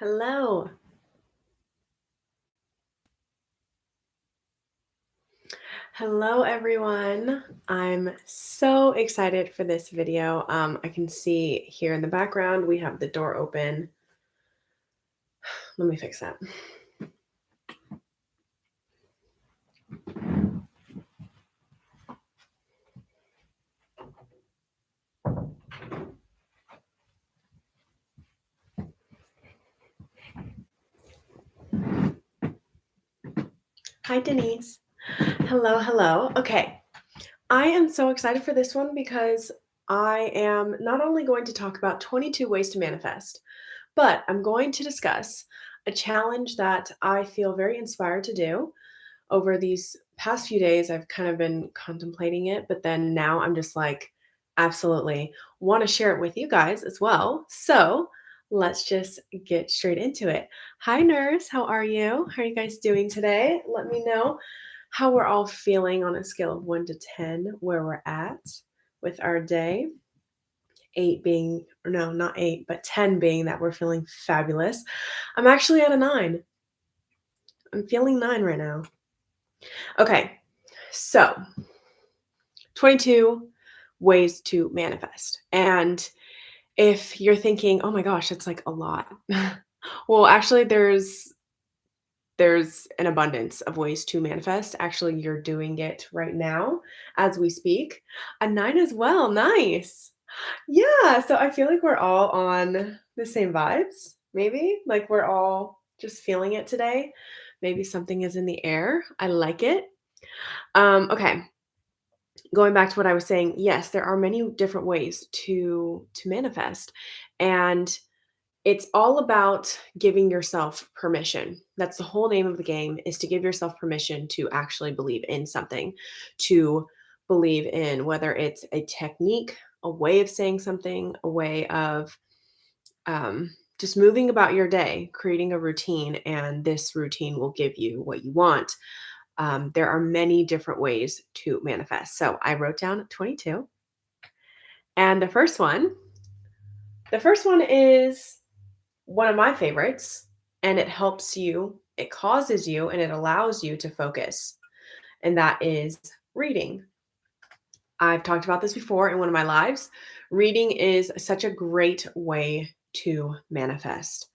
Hello. Hello, everyone. I'm so excited for this video. I can see here in the background, we have the door open. Let me fix that. Hi, Denise. Hello, hello. Okay. I am so excited for this one because I am not only going to talk about 22 ways to manifest, but I'm going to discuss a challenge that I feel very inspired to do. Over these past few days, I've kind of been contemplating it, but then now I'm just like, absolutely want to share it with you guys as well. So let's just get straight into it. Hi, nurse. How are you? How are you guys doing today? Let me know how we're all feeling on a scale of 1 to 10, where we're at with our day. 8 being, or no, not 8, but 10 being that we're feeling fabulous. I'm actually at a 9. I'm feeling 9 right now. Okay, so 22 ways to manifest. And if you're thinking, "Oh my gosh, that's like a lot." Well, actually there's an abundance of ways to manifest. Actually, you're doing it right now as we speak. A 9 as well. Nice. Yeah, so I feel like we're all on the same vibes, maybe. Like we're all just feeling it today. Maybe something is in the air. I like it. Okay. Going back to what I was saying, yes, there are many different ways to manifest. And it's all about giving yourself permission. That's the whole name of the game, is to give yourself permission to actually believe in something, to believe in whether it's a technique, a way of saying something, a way of just moving about your day, creating a routine, and this routine will give you what you want. There are many different ways to manifest. So I wrote down 22. And the first one is one of my favorites, and it helps you, it causes you, and it allows you to focus. And that is reading. I've talked about this before in one of my lives. Reading is such a great way to manifest.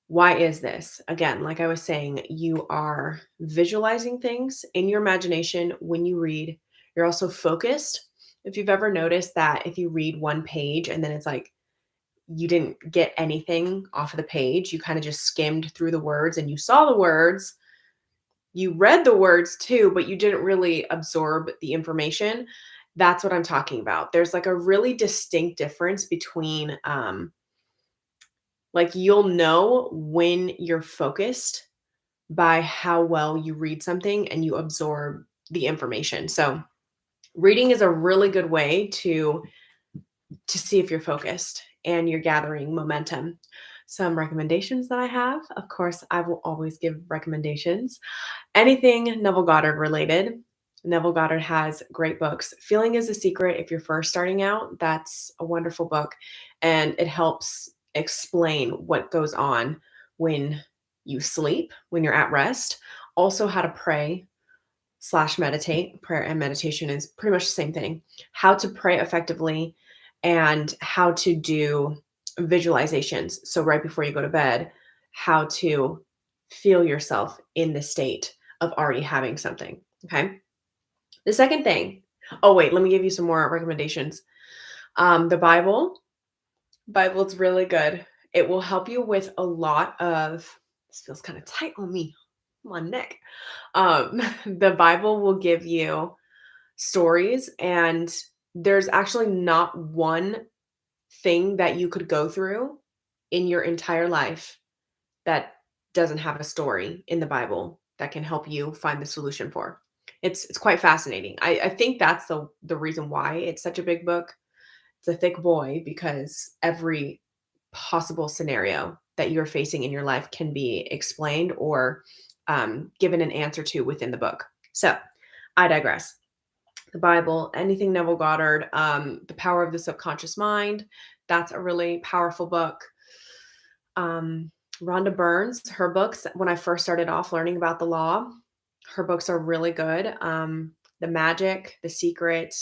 Why is this? Again, like I was saying, you are visualizing things in your imagination when you read. You're also focused. If you've ever noticed that if you read one page and then it's like you didn't get anything off of the page, you kind of just skimmed through the words and you saw the words, you read the words too, but you didn't really absorb the information. That's what I'm talking about. There's like a really distinct difference between like you'll know when you're focused by how well you read something and you absorb the information. So, reading is a really good way to see if you're focused and you're gathering momentum. Some recommendations that I have, of course, I will always give recommendations. Anything Neville Goddard related. Neville Goddard has great books. Feeling is a Secret, if you're first starting out, that's a wonderful book. And it helps explain what goes on when you sleep, when you're at rest. Also, how to pray slash meditate. Prayer and meditation is pretty much the same thing. How to pray effectively and how to do visualizations. So, right before you go to bed, how to feel yourself in the state of already having something. Okay. The second thing, oh, wait, let me give you some more recommendations. The Bible is really good. It will help you with a lot of, this feels kind of tight on me, my neck. The Bible will give you stories, and there's actually not one thing that you could go through in your entire life that doesn't have a story in the Bible that can help you find the solution for. It's quite fascinating. I think that's the reason why it's such a big book. It's a thick boy because every possible scenario that you're facing in your life can be explained or given an answer to within the book. So I digress. The Bible, anything Neville Goddard, The Power of the Subconscious Mind. That's a really powerful book. Rhonda Burns, her books, when I first started off learning about the law, her books are really good. The Magic, The Secret,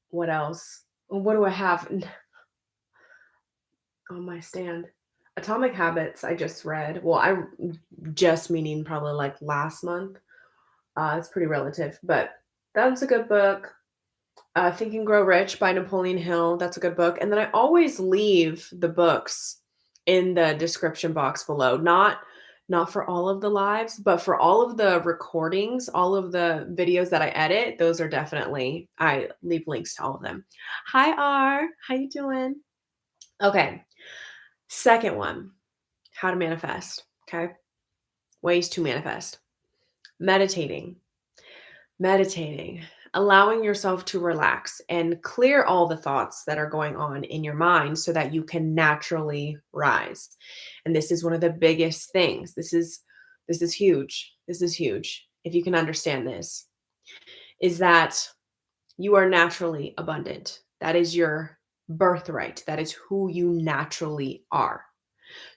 what else? What do I have on my stand? Atomic Habits, I just read. Well, I just meaning probably like last month. It's pretty relative, but that's a good book. Think and Grow Rich by Napoleon Hill. That's a good book. And then I always leave the books in the description box below. Not for all of the lives, but for all of the recordings, all of the videos that I edit, those are definitely I leave links to all of them. Hi R, how you doing? Okay. Second one, how to manifest. Okay. Ways to manifest. Meditating. Meditating, allowing yourself to relax and clear all the thoughts that are going on in your mind so that you can naturally rise. And this is one of the biggest things. This is huge. This is huge. If you can understand this, is that you are naturally abundant. That is your birthright. That is who you naturally are.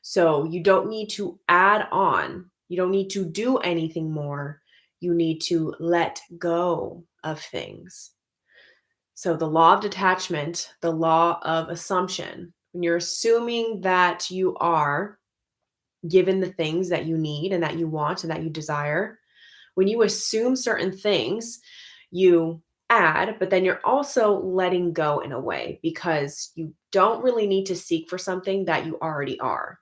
So you don't need to add on, you don't need to do anything more. You need to let go of things. So the law of detachment, the law of assumption, when you're assuming that you are given the things that you need and that you want and that you desire, when you assume certain things, you add, but then you're also letting go in a way because you don't really need to seek for something that you already are.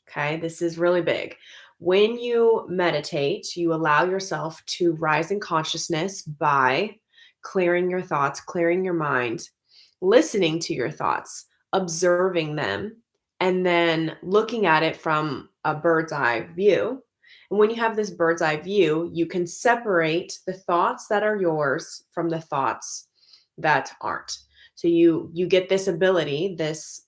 Okay, this is really big. When you meditate, you allow yourself to rise in consciousness by clearing your thoughts, clearing your mind, listening to your thoughts, observing them, and then looking at it from a bird's eye view. And when you have this bird's eye view, you can separate the thoughts that are yours from the thoughts that aren't. So you get this ability, this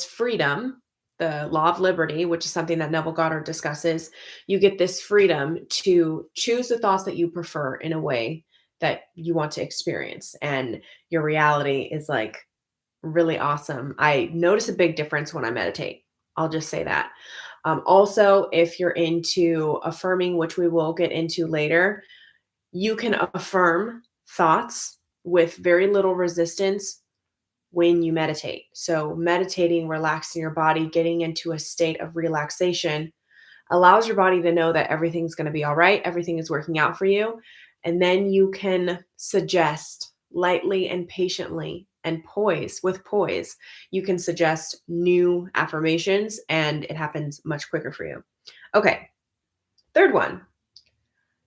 freedom, the law of liberty, which is something that Neville Goddard discusses. You get this freedom to choose the thoughts that you prefer in a way that you want to experience. And your reality is like really awesome. I notice a big difference when I meditate. I'll just say that. Also, if you're into affirming, which we will get into later, you can affirm thoughts with very little resistance when you meditate. So, meditating, relaxing your body, getting into a state of relaxation allows your body to know that everything's going to be all right, everything is working out for you. And then you can suggest lightly and patiently and with poise, you can suggest new affirmations and it happens much quicker for you. Okay, third one.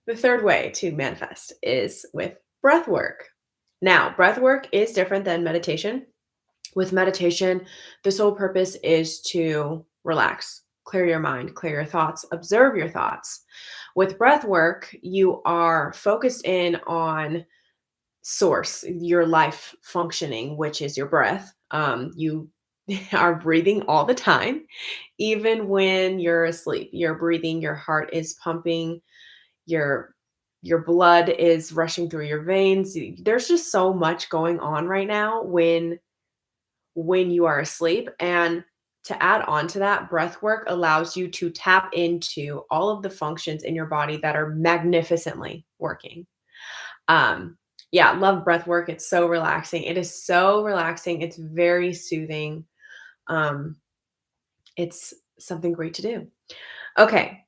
The third way to manifest is with breath work. Now, breath work is different than meditation. With meditation, the sole purpose is to relax, clear your mind, clear your thoughts, observe your thoughts. With breath work, you are focused in on source, your life functioning, which is your breath. You are breathing all the time, even when you're asleep. You're breathing, your heart is pumping, your your blood is rushing through your veins. There's just so much going on right now when you are asleep. And to add on to that, breath work allows you to tap into all of the functions in your body that are magnificently working. Um, yeah, love breath work. It's so relaxing. It is so relaxing. It's very soothing. Um, it's something great to do. Okay.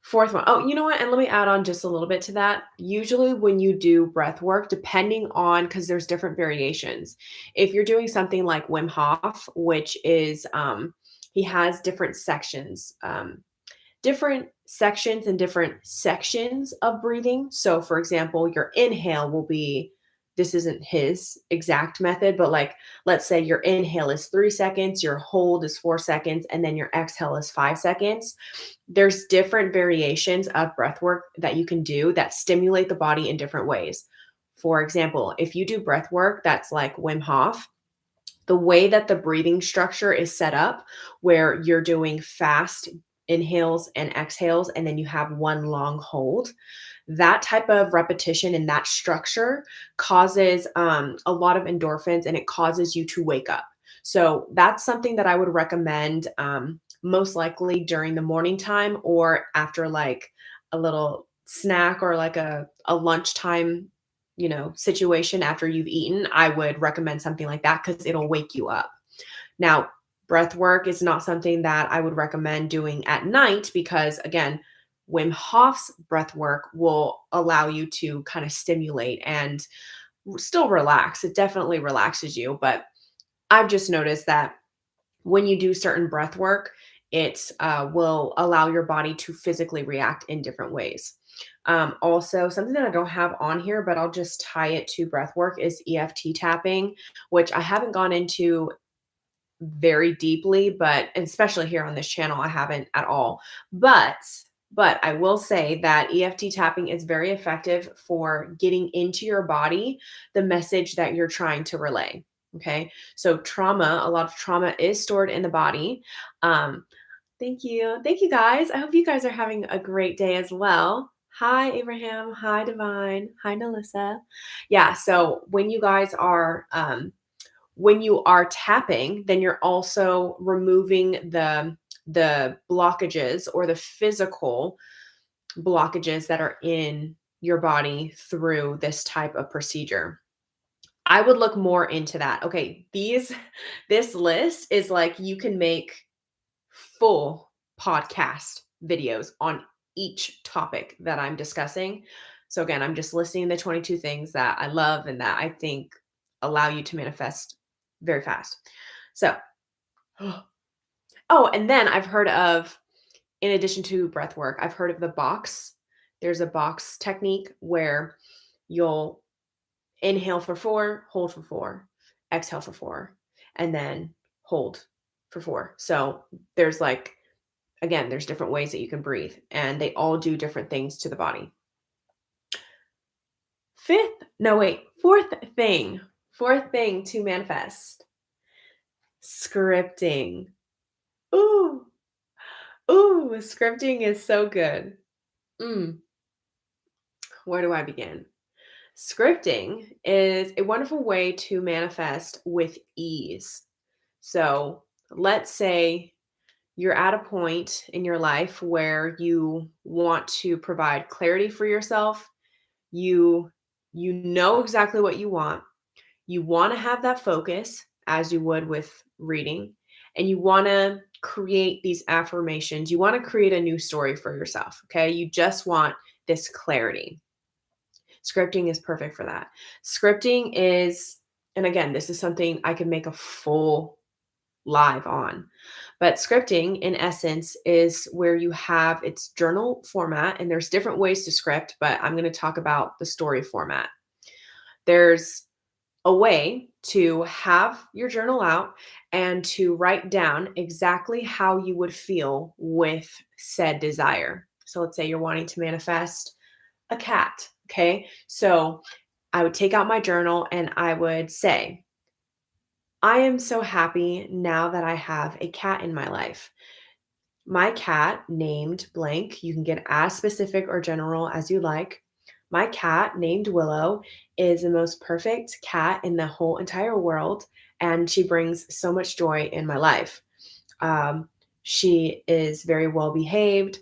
Fourth one. Oh, you know what? And let me add on just a little bit to that. Usually, when you do breath work, depending on, because there's different variations. If you're doing something like Wim Hof, which is, he has different sections and different sections of breathing. So, for example, your inhale will be, this isn't his exact method, but like, let's say your inhale is 3 seconds, your hold is 4 seconds, and then your exhale is 5 seconds. There's different variations of breath work that you can do that stimulate the body in different ways. For example, if you do breath work that's like Wim Hof, the way that the breathing structure is set up, where you're doing fast inhales and exhales, and then you have one long hold, that type of repetition and that structure causes a lot of endorphins and it causes you to wake up. So that's something that I would recommend most likely during the morning time or after like a little snack or like a lunchtime, situation after you've eaten. I would recommend something like that because it'll wake you up. Now, breath work is not something that I would recommend doing at night because, again, Wim Hof's breath work will allow you to kind of stimulate and still relax. It definitely relaxes you, but I've just noticed that when you do certain breath work, it will allow your body to physically react in different ways. Also, something that I don't have on here, but I'll just tie it to breath work is EFT tapping, which I haven't gone into very deeply, but especially here on this channel, I haven't at all. But I will say that EFT tapping is very effective for getting into your body the message that you're trying to relay. Okay. So trauma, a lot of trauma is stored in the body. Um, thank you. Thank you guys. I hope you guys are having a great day as well. Hi, Abraham. Hi, Divine. Hi, Nelissa. Yeah. So when you are tapping, then you're also removing the blockages or the physical blockages that are in your body through this type of procedure. I would look more into that. Okay, this list is like you can make full podcast videos on each topic that I'm discussing. So again, I'm just listing the 22 things that I love and that I think allow you to manifest very fast. So, oh, and then I've heard of, in addition to breath work, I've heard of the box. There's a box technique where you'll inhale for 4, hold for 4, exhale for 4, and then hold for 4. So there's like, again, there's different ways that you can breathe, and they all do different things to the body. Fourth thing to manifest, scripting. Ooh, scripting is so good. Mm, where do I begin? Scripting is a wonderful way to manifest with ease. So let's say you're at a point in your life where you want to provide clarity for yourself. You know exactly what you want. You want to have that focus as you would with reading, and you want to create these affirmations. You want to create a new story for yourself, okay? You just want this clarity. Scripting is perfect for that. Scripting is, and again, this is something I could make a full live on. But scripting, in essence, is where you have its journal format, and there's different ways to script, but I'm going to talk about the story format. There's a way to have your journal out and to write down exactly how you would feel with said desire. So let's say you're wanting to manifest a cat. Okay. So I would take out my journal and I would say, I am so happy now that I have a cat in my life. My cat named blank, you can get as specific or general as you like. My cat named Willow is the most perfect cat in the whole entire world, and she brings so much joy in my life. She is very well behaved.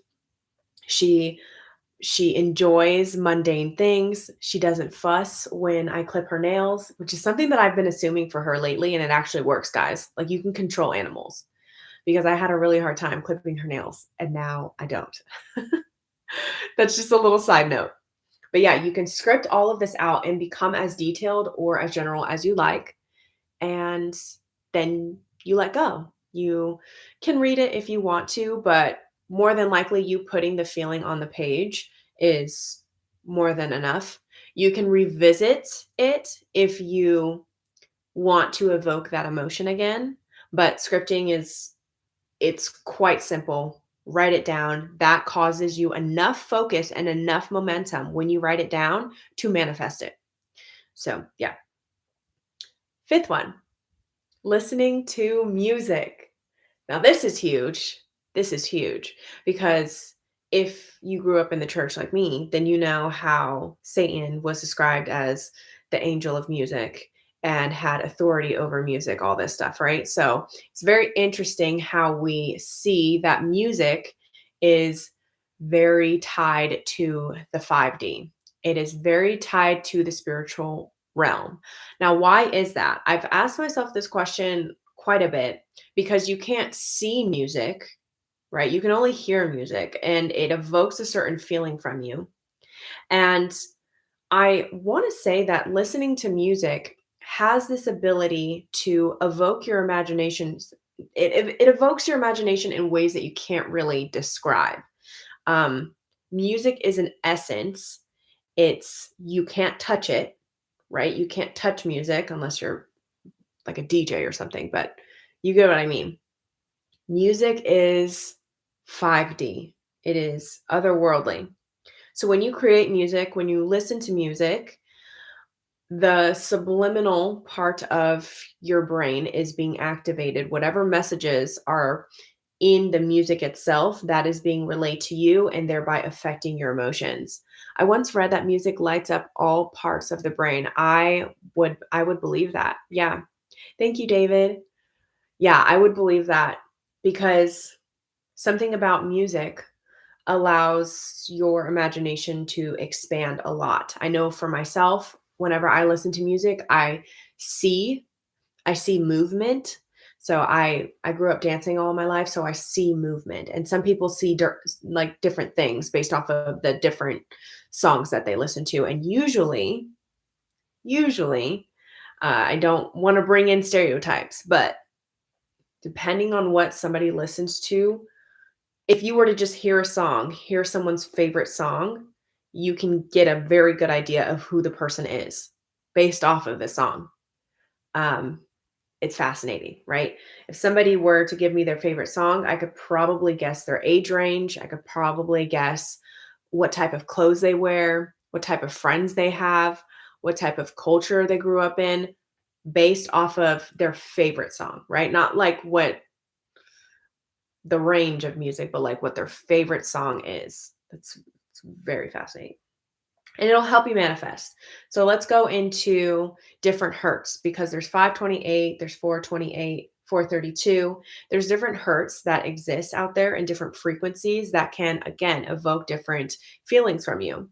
She she enjoys mundane things. She doesn't fuss when I clip her nails, which is something that I've been assuming for her lately, and it actually works, guys. Like, you can control animals because I had a really hard time clipping her nails, and now I don't. That's just a little side note. But yeah, you can script all of this out and become as detailed or as general as you like. And then you let go. You can read it if you want to, but more than likely, you putting the feeling on the page is more than enough. You can revisit it if you want to evoke that emotion again, but scripting it's quite simple. Write it down. That causes you enough focus and enough momentum when you write it down to manifest it. So, yeah. Fifth one, listening to music. Now, this is huge. This is huge because if you grew up in the church like me, then you know how Satan was described as the angel of music. and had authority over music, all this stuff, right? So it's very interesting how we see that music is very tied to the 5D. It is very tied to the spiritual realm. Now, why is that? I've asked myself this question quite a bit because you can't see music, right? You can only hear music and it evokes a certain feeling from you. And I want to say that listening to music has this ability to evoke your imaginations. It evokes your imagination in ways that you can't really describe. Um, Music is an essence. You can't touch it, right? You can't touch music unless you're like a DJ or something, but you get what I mean. Music is 5D. It is otherworldly. So when you create music, when you listen to music, the subliminal part of your brain is being activated. Whatever messages are in the music itself, that is being relayed to you and thereby affecting your emotions. I once read that music lights up all parts of the brain. I would believe that. Yeah. Thank you, David. Yeah, I would believe that because something about music allows your imagination to expand a lot. I know for myself, whenever I listen to music, see I see movement. So I grew up dancing all my life, so I see movement. And some people see like different things based off of the different songs that they listen to. And usually, I don't want to bring in stereotypes, but depending on what somebody listens to, if you were to just hear someone's favorite song, you can get a very good idea of who the person is based off of the song. Um, it's fascinating, right? If somebody were to give me their favorite song, I could probably guess their age range. I could probably guess what type of clothes they wear, what type of friends they have, what type of culture they grew up in based off of their favorite song, right? Not like what the range of music, but like what their favorite song is. It's very fascinating. And it'll help you manifest. So let's go into different hertz because there's 528, there's 428, 432. There's different hertz that exist out there and different frequencies that can, again, evoke different feelings from you.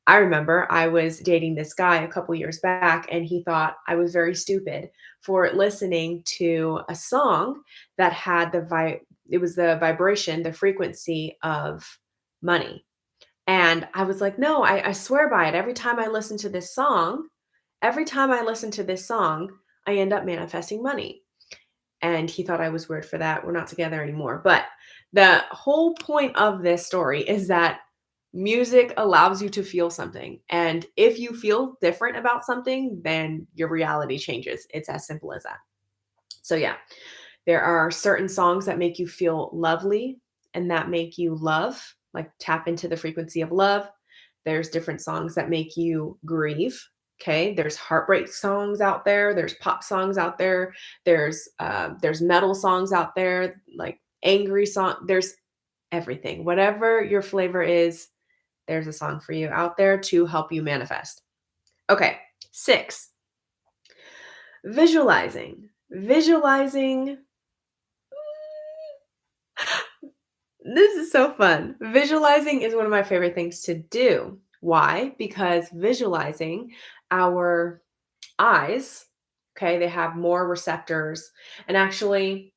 I remember I was dating this guy a couple years back, and he thought I was very stupid for listening to a song that had it was the vibration, the frequency of money. And I was like, no, I swear by it. Every time I listen to this song, I end up manifesting money. And he thought I was weird for that. We're not together anymore. But the whole point of this story is that music allows you to feel something. And if you feel different about something, then your reality changes. It's as simple as that. So, yeah, there are certain songs that make you feel lovely and that make you love, like tap into the frequency of love. There's different songs that make you grieve. Okay, there's heartbreak songs out there. There's pop songs out there. There's metal songs out there, like angry song. There's everything. Whatever your flavor is, there's a song for you out there to help you manifest. Okay, 6. Visualizing. Visualizing. This is so fun. Visualizing is one of my favorite things to do. Why? Because visualizing, our eyes, okay, they have more receptors. And actually,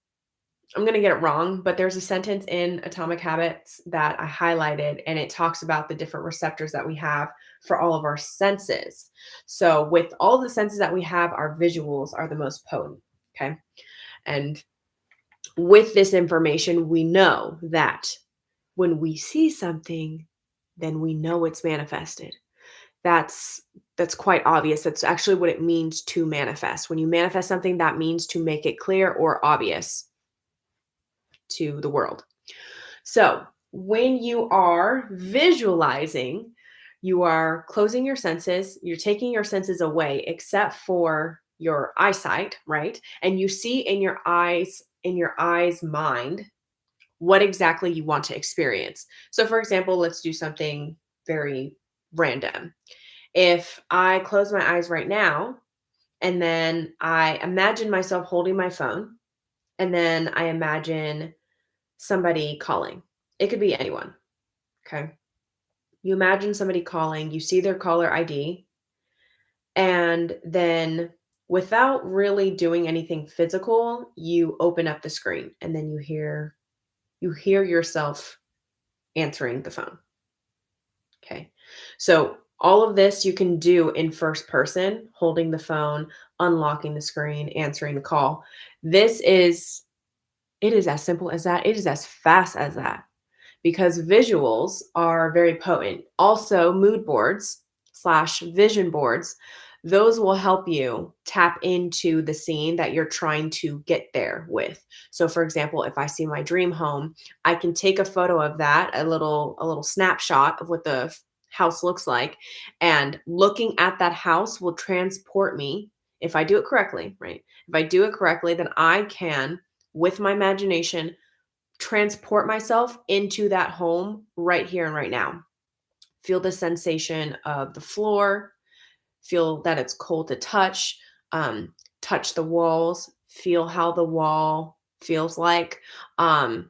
I'm going to get it wrong, but there's a sentence in Atomic Habits that I highlighted, and it talks about the different receptors that we have for all of our senses. So, with all the senses that we have, our visuals are the most potent. Okay. And with this information, we know that when we see something, then we know it's manifested. That's that's quite obvious. That's actually what it means to manifest. When you manifest something, that means to make it clear or obvious to the world. So, when you are visualizing, you are closing your senses, you're taking your senses away except for your eyesight, right? And you see in your eyes mind what exactly you want to experience. So, for example, let's do something very random. If I close my eyes right now and then I imagine myself holding my phone, and then I imagine somebody calling. It could be anyone, okay? You imagine somebody calling, you see their caller ID, and then without really doing anything physical, you open up the screen and then you hear yourself answering the phone. Okay. So all of this you can do in first person, holding the phone, unlocking the screen, answering the call. This is it is as simple as that. It is as fast as that because visuals are very potent. Also, mood boards slash vision boards, those will help you tap into the scene that you're trying to get there with. So for example, if I see my dream home, I can take a photo of that, a little snapshot of what the house looks like, and looking at that house will transport me if I do it correctly, right? If I do it correctly, then I can with my imagination transport myself into that home right here and right now. Feel the sensation of the floor, feel that it's cold to touch, touch the walls, feel how the wall feels like. The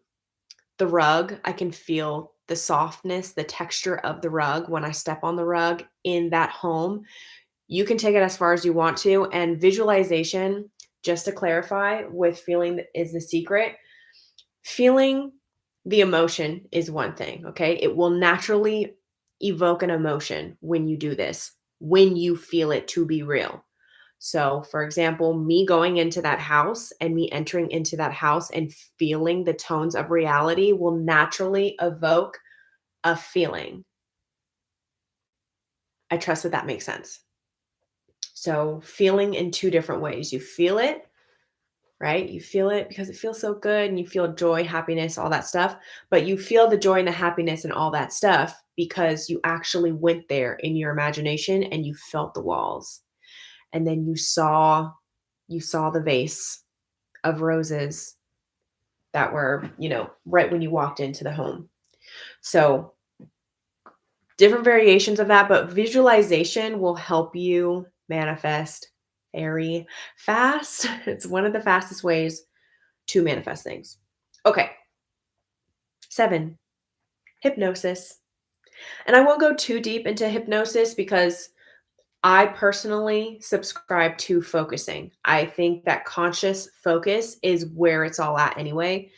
rug, I can feel the softness, the texture of the rug when I step on the rug in that home. You can take it as far as you want to. And visualization, just to clarify, with feeling is the secret. Feeling the emotion is one thing, okay? It will naturally evoke an emotion when you do this, when you feel it to be real. So, for example, me going into that house and me entering into that house and feeling the tones of reality will naturally evoke a feeling. I trust that that makes sense. So, feeling in two different ways. You feel it, right? You feel it because it feels so good and you feel joy, happiness, all that stuff. But you feel the joy and the happiness and all that stuff because you actually went there in your imagination and you felt the walls. And then you saw the vase of roses that were, right when you walked into the home. So, different variations of that, but visualization will help you manifest very fast. It's one of the fastest ways to manifest things. Okay, 7, hypnosis. And I won't go too deep into hypnosis because I personally subscribe to focusing. I think that conscious focus is where it's all at anyway.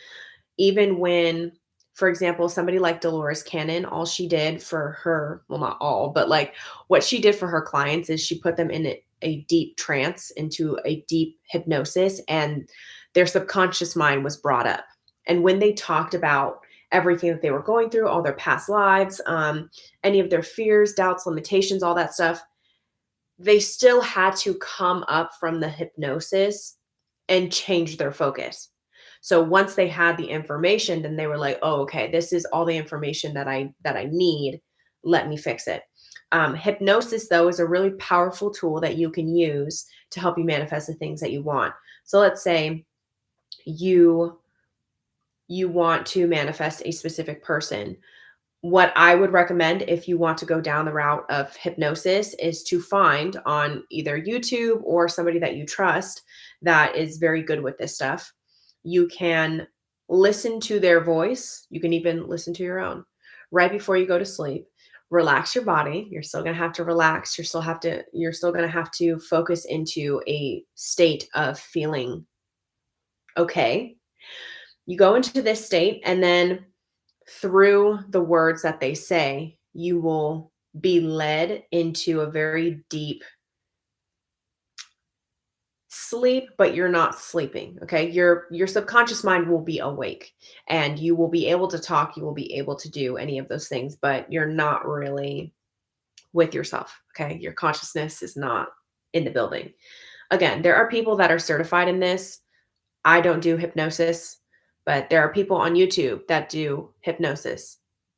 Even when, for example, somebody like Dolores Cannon, all she did for her, well, not all, but like what she did for her clients is she put them in a deep trance, into a deep hypnosis, and their subconscious mind was brought up. And when they talked about everything that they were going through, all their past lives, any of their fears, doubts, limitations, all that stuff, they still had to come up from the hypnosis and change their focus. So once they had the information, then they were like, "Oh, okay, this is all the information that I need. Let me fix it." Hypnosis, though, is a really powerful tool that you can use to help you manifest the things that you want. So let's say you you want to manifest a specific person. What I would recommend if you want to go down the route of hypnosis is to find on either YouTube or somebody that you trust that is very good with this stuff. You can listen to their voice. You can even listen to your own right before you go to sleep. Relax your body. You're still going to have to relax. You're still going to have to focus into a state of feeling okay. You go into this state, and then through the words that they say, you will be led into a very deep sleep, but you're not sleeping. Okay. Your subconscious mind will be awake and you will be able to talk, you will be able to do any of those things, but you're not really with yourself. Okay. Your consciousness is not in the building. Again, there are people that are certified in this. I don't do hypnosis, but there are people on YouTube that do hypnosis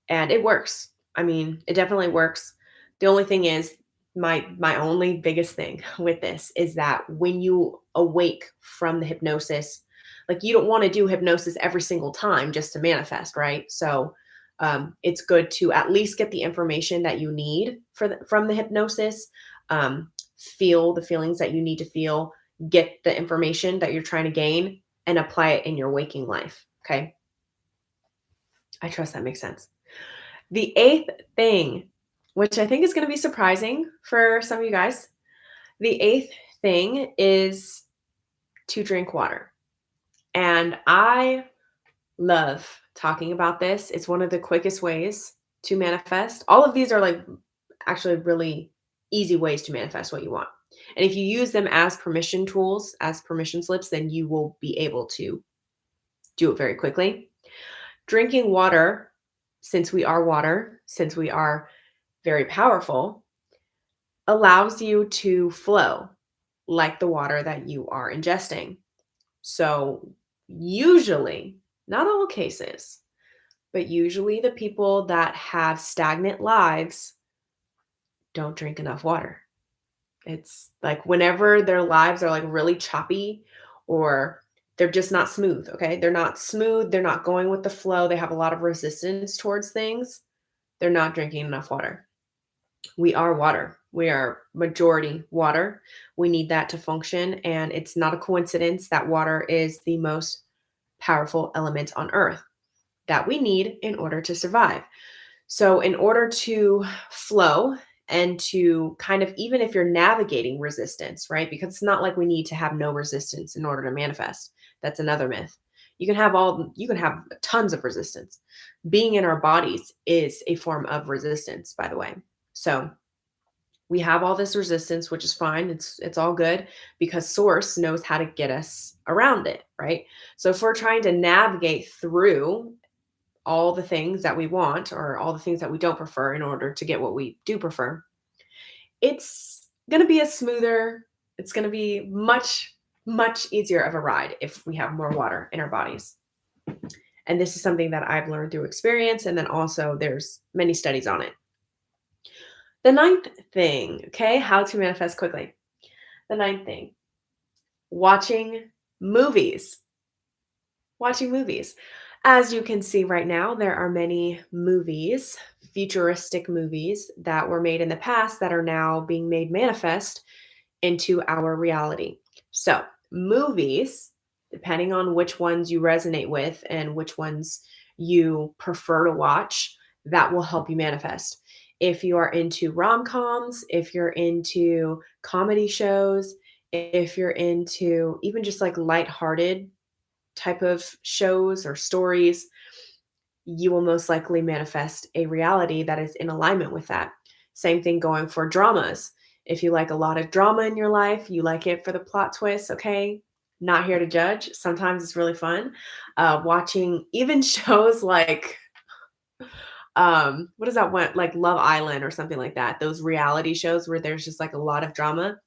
and it works. I mean, it definitely works. The only thing is my only biggest thing with this is that when you awake from the hypnosis, like you don't want to do hypnosis every single time just to manifest, right? So it's good to at least get the information that you need from the hypnosis. feel the feelings that you need to feel, get the information that you're trying to gain, and apply it in your waking life. Okay. I trust that makes sense. The eighth thing, which I think is going to be surprising for some of you guys, the eighth thing is to drink water. And I love talking about this. It's one of the quickest ways to manifest. All of these are like actually really easy ways to manifest what you want. And if you use them as permission tools, as permission slips, then you will be able to do it very quickly. Drinking water, since we are very powerful, allows you to flow like the water that you are ingesting. So, usually, not all cases, but usually the people that have stagnant lives don't drink enough water. It's like whenever their lives are like really choppy or they're just not smooth, okay? They're not smooth, they're not going with the flow, they have a lot of resistance towards things, they're not drinking enough water. We are water. We are majority water. We need that to function. And it's not a coincidence that water is the most powerful element on earth that we need in order to survive. So, in order to flow and to kind of, even if you're navigating resistance, right? Because it's not like we need to have no resistance in order to manifest. That's another myth. You can have tons of resistance. Being in our bodies is a form of resistance, by the way. So, we have all this resistance, which is fine. It's all good because source knows how to get us around it, right? So if we're trying to navigate through all the things that we want or all the things that we don't prefer in order to get what we do prefer, it's going to be it's going to be much easier of a ride if we have more water in our bodies. And this is something that I've learned through experience. And then also there's many studies on it. The ninth thing, okay, how to manifest quickly. The ninth thing, watching movies. Watching movies. As you can see right now, there are many movies, futuristic movies that were made in the past that are now being made manifest into our reality. So, movies, depending on which ones you resonate with and which ones you prefer to watch, that will help you manifest. If you are into rom-coms, if you're into comedy shows, if you're into even just like lighthearted type of shows or stories, you will most likely manifest a reality that is in alignment with that. Same thing going for dramas. If you like a lot of drama in your life, you like it for the plot twist, okay? Not here to judge. Sometimes it's really fun. Watching even shows like what is that one, like Love Island or something like that, those reality shows where there's just like a lot of drama,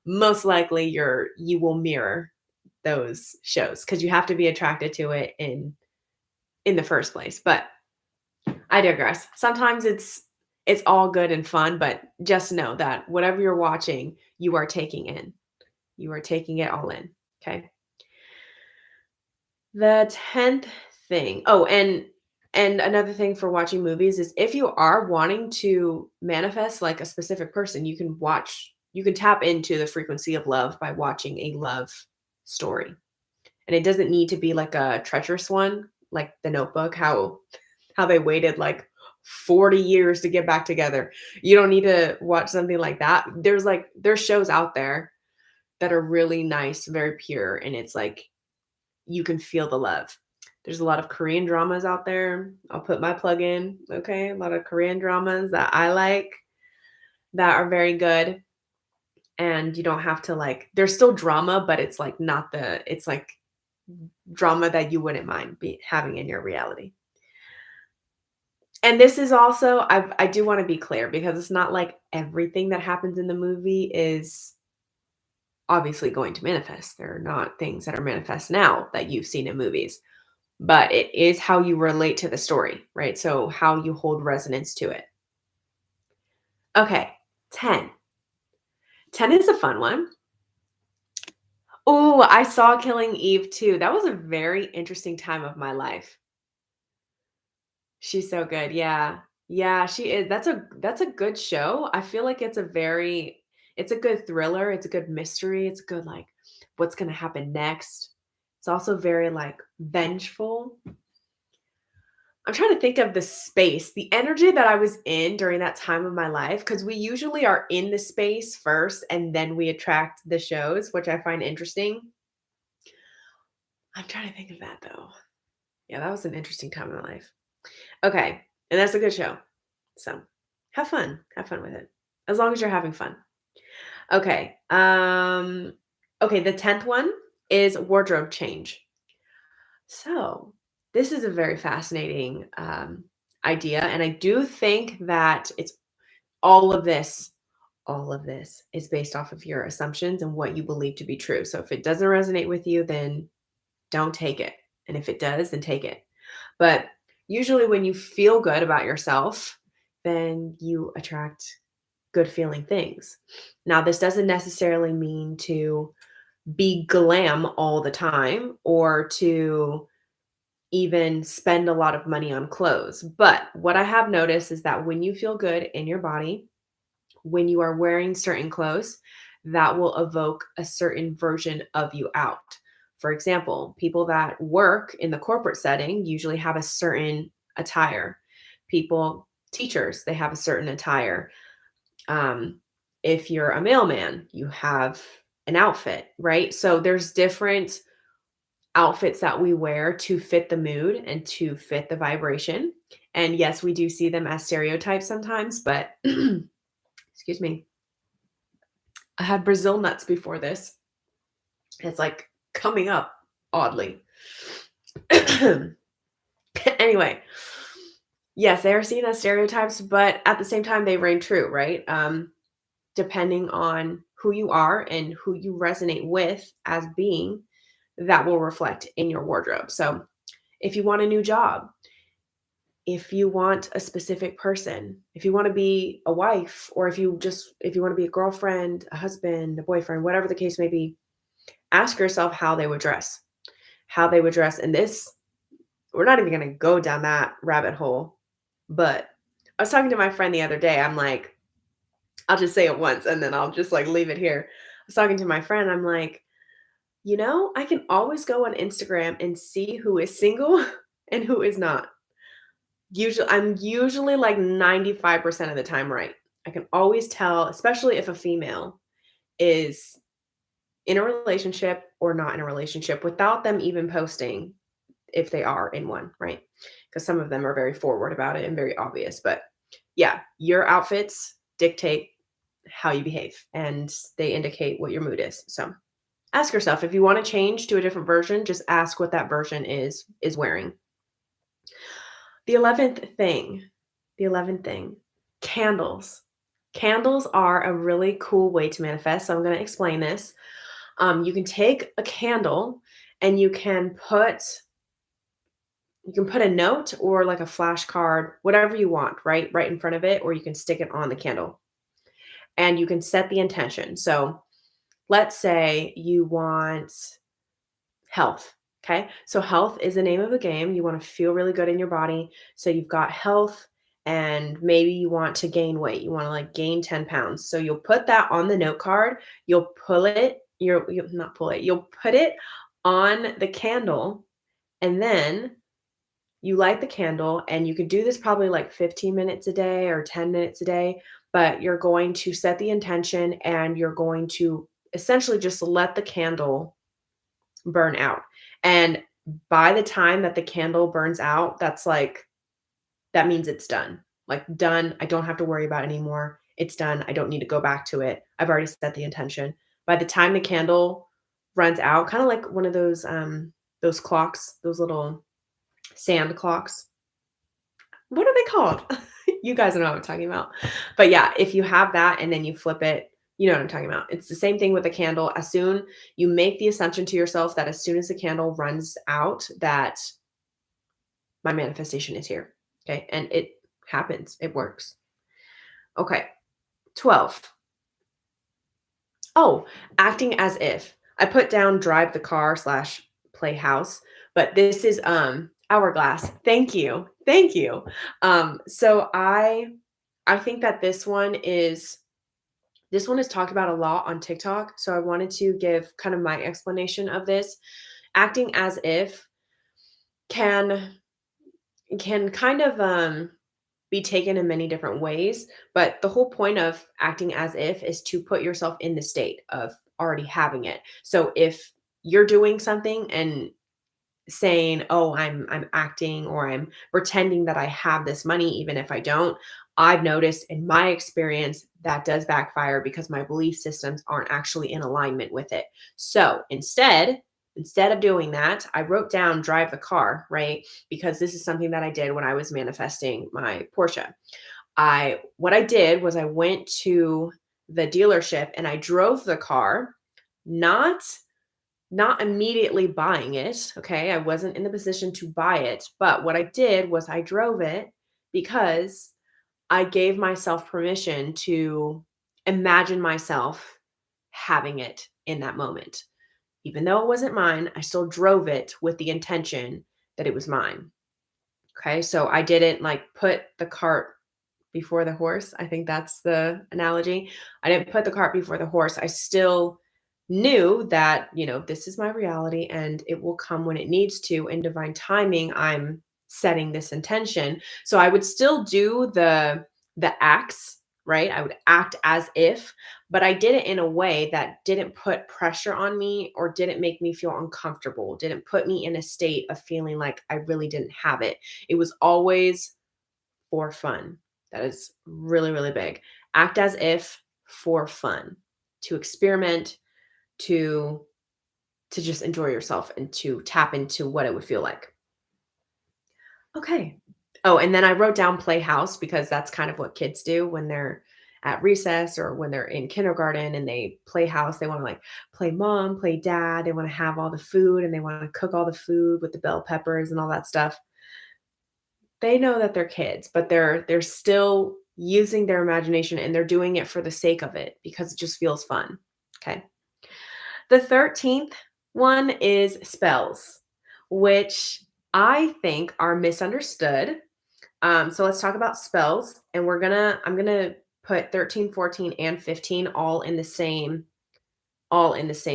most likely you will mirror those shows because you have to be attracted to it in the first place. But I digress. Sometimes it's all good and fun, but just know that whatever you're watching, you are taking in. You are taking it all in. Okay. The 10th thing. Oh, and another thing for watching movies is if you are wanting to manifest like a specific person, you can tap into the frequency of love by watching a love story. And it doesn't need to be like a treacherous one, like The Notebook, how they waited like 40 years to get back together. You don't need to watch something like that. There's shows out there that are really nice, very pure, and it's like you can feel the love. There's a lot of Korean dramas out there. I'll put my plug in, okay? A lot of Korean dramas that I like that are very good. And you don't have to like, there's still drama, but it's like it's like drama that you wouldn't mind having in your reality. And this is also, I do want to be clear because it's not like everything that happens in the movie is obviously going to manifest. There are not things that are manifest now that you've seen in movies, but it is how you relate to the story, right? So how you hold resonance to it. Okay, 10. 10 is a fun one. Oh, I saw Killing Eve too. That was a very interesting time of my life. She's so good. Yeah. Yeah, she is. That's a good show. I feel like It's a good thriller, it's a good mystery, it's a good, like, what's gonna happen next. It's also very, like, vengeful. I'm trying to think of the space, the energy that I was in during that time of my life, because we usually are in the space first and then we attract the shows, which I find interesting. I'm trying to think of that though. Yeah, that was an interesting time in my life. Okay, and that's a good show. So, have fun. Have fun with it. As long as you're having fun. Okay. Okay, the 10th one is wardrobe change. So, this is a very fascinating idea, and I do think that it's all of this all of this is based off of your assumptions and what you believe to be true. So if it doesn't resonate with you, then don't take it. And if it does, then take it. But usually when you feel good about yourself, then you attract good feeling things. Now, this doesn't necessarily mean to be glam all the time or to even spend a lot of money on clothes. But what I have noticed is that when you feel good in your body, when you are wearing certain clothes, that will evoke a certain version of you out. For example, people that work in the corporate setting usually have a certain attire. People, teachers, they have a certain attire. Um, if you're a mailman, you have an outfit, right? So there's different outfits that we wear to fit the mood and to fit the vibration. And yes, we do see them as stereotypes sometimes, but excuse me. I had Brazil nuts before this. It's like coming up oddly. Anyway, yes, they are seen as stereotypes, but at the same time, they reign true, right? Depending on who you are and who you resonate with as being, that will reflect in your wardrobe. So, if you want a new job, if you want a specific person, if you want to be a wife, or if you want to be a girlfriend, a husband, a boyfriend, whatever the case may be, ask yourself how they would dress. How they would dress. And this, we're not even going to go down that rabbit hole. But I was talking to my friend the other day. I'm like, I'll just say it once and then I'll just like leave it here. I was talking to my friend. I'm like, I can always go on Instagram and see who is single and who is not. I'm usually like 95% of the time right. I can always tell, especially if a female is in a relationship or not in a relationship without them even posting if they are in one, right? Because some of them are very forward about it and very obvious. But yeah, your outfits dictate how you behave and they indicate what your mood is. So ask yourself if you want to change to a different version, just ask what that version is wearing. The 11th thing, candles. Candles are a really cool way to manifest. So I'm going to explain this. You can take a candle and you can put a note or like a flashcard, whatever you want, right in front of it, or you can stick it on the candle. And you can set the intention. So let's say you want health. Okay. So health is the name of the game. You want to feel really good in your body. So you've got health and maybe you want to gain weight. You want to like gain 10 pounds. So you'll put that on the note card. You'll pull it, you'll not pull it, you'll put it on the candle and then you light the candle and you could do this probably like 15 minutes a day or 10 minutes a day, but you're going to set the intention and you're going to essentially just let the candle burn out. And by the time that the candle burns out, that means it's done. Like done. I don't have to worry about it anymore. It's done. I don't need to go back to it. I've already set the intention. By the time the candle runs out, kind of like one of those clocks, those little sand clocks. What are they called? You guys know what I'm talking about. But yeah, if you have that and then you flip it, you know what I'm talking about. It's the same thing with a candle. As soon you make the assumption to yourself that as soon as the candle runs out, that my manifestation is here. Okay. And it happens. It works. Okay. 12. Oh, acting as if. I put down drive the car slash play house, but this is hourglass. Thank you. Thank you. So I think that this one is This one is talked about a lot on TikTok, so I wanted to give kind of my explanation of this. Acting as if can kind of be taken in many different ways, but the whole point of acting as if is to put yourself in the state of already having it. So if you're doing something and saying, "Oh, I'm acting or I'm pretending that I have this money even if I don't." I've noticed in my experience that does backfire because my belief systems aren't actually in alignment with it. So, instead of doing that, I wrote down drive the car, right? Because this is something that I did when I was manifesting my Porsche. I what I did was I went to the dealership and I drove the car, not not immediately buying it, okay? I wasn't in the position to buy it, but what I did was I drove it because I gave myself permission to imagine myself having it in that moment. Even though it wasn't mine, I still drove it with the intention that it was mine. Okay? So I didn't like put the cart before the horse. I think that's the analogy. I didn't put the cart before the horse. I still knew that, this is my reality and it will come when it needs to. In divine timing, I'm setting this intention. So I would still do the acts, right? I would act as if, but I did it in a way that didn't put pressure on me or didn't make me feel uncomfortable, didn't put me in a state of feeling like I really didn't have it. It was always for fun. That is really, really big. Act as if for fun, to experiment, to to just enjoy yourself and to tap into what it would feel like. Okay. Oh, and then I wrote down playhouse because that's kind of what kids do when they're at recess or when they're in kindergarten and they play house. They want to like play mom, play dad. They want to have all the food and they want to cook all the food with the bell peppers and all that stuff. They know that they're kids, but they're still using their imagination and they're doing it for the sake of it because it just feels fun. Okay. The 13th one is spells, which I think are misunderstood. So let's talk about spells, and I'm gonna put 13, 14, and 15 all in the same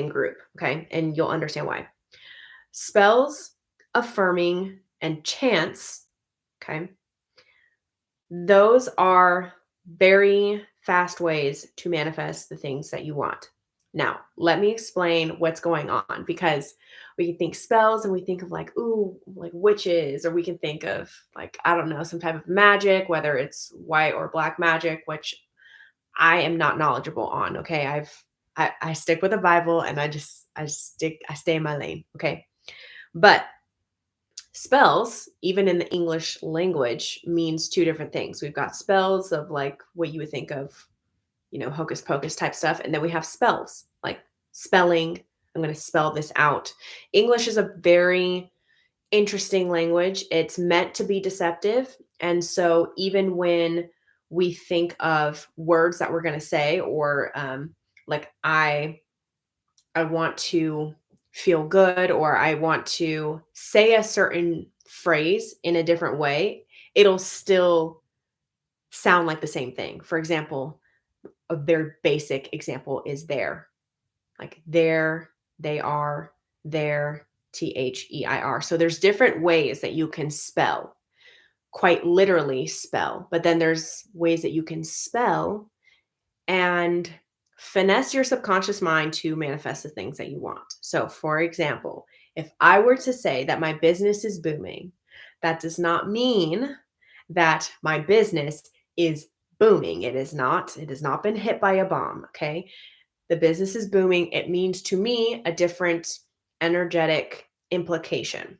group. Okay. And you'll understand why. Spells, affirming, and chants. Okay. Those are very fast ways to manifest the things that you want. Now, let me explain what's going on because we can think spells and we think of like, ooh, like witches, or we can think of like, I don't know, some type of magic, whether it's white or black magic, which I am not knowledgeable on. Okay. I stick with the Bible and I stay in my lane. Okay. But spells, even in the English language, means two different things. We've got spells of like what you would think of, hocus pocus type stuff. And then we have spells like spelling. I'm going to spell this out. English is a very interesting language. It's meant to be deceptive. And so even when we think of words that we're going to say, or like I want to feel good or I want to say a certain phrase in a different way, it'll still sound like the same thing. For example, a very basic example is there. Like there, they are, there, THEIR. So there's different ways that you can spell, quite literally spell, but then there's ways that you can spell and finesse your subconscious mind to manifest the things that you want. So, for example, if I were to say that my business is booming, that does not mean that my business is booming. It is not. It has not been hit by a bomb. Okay. The business is booming. It means to me a different energetic implication.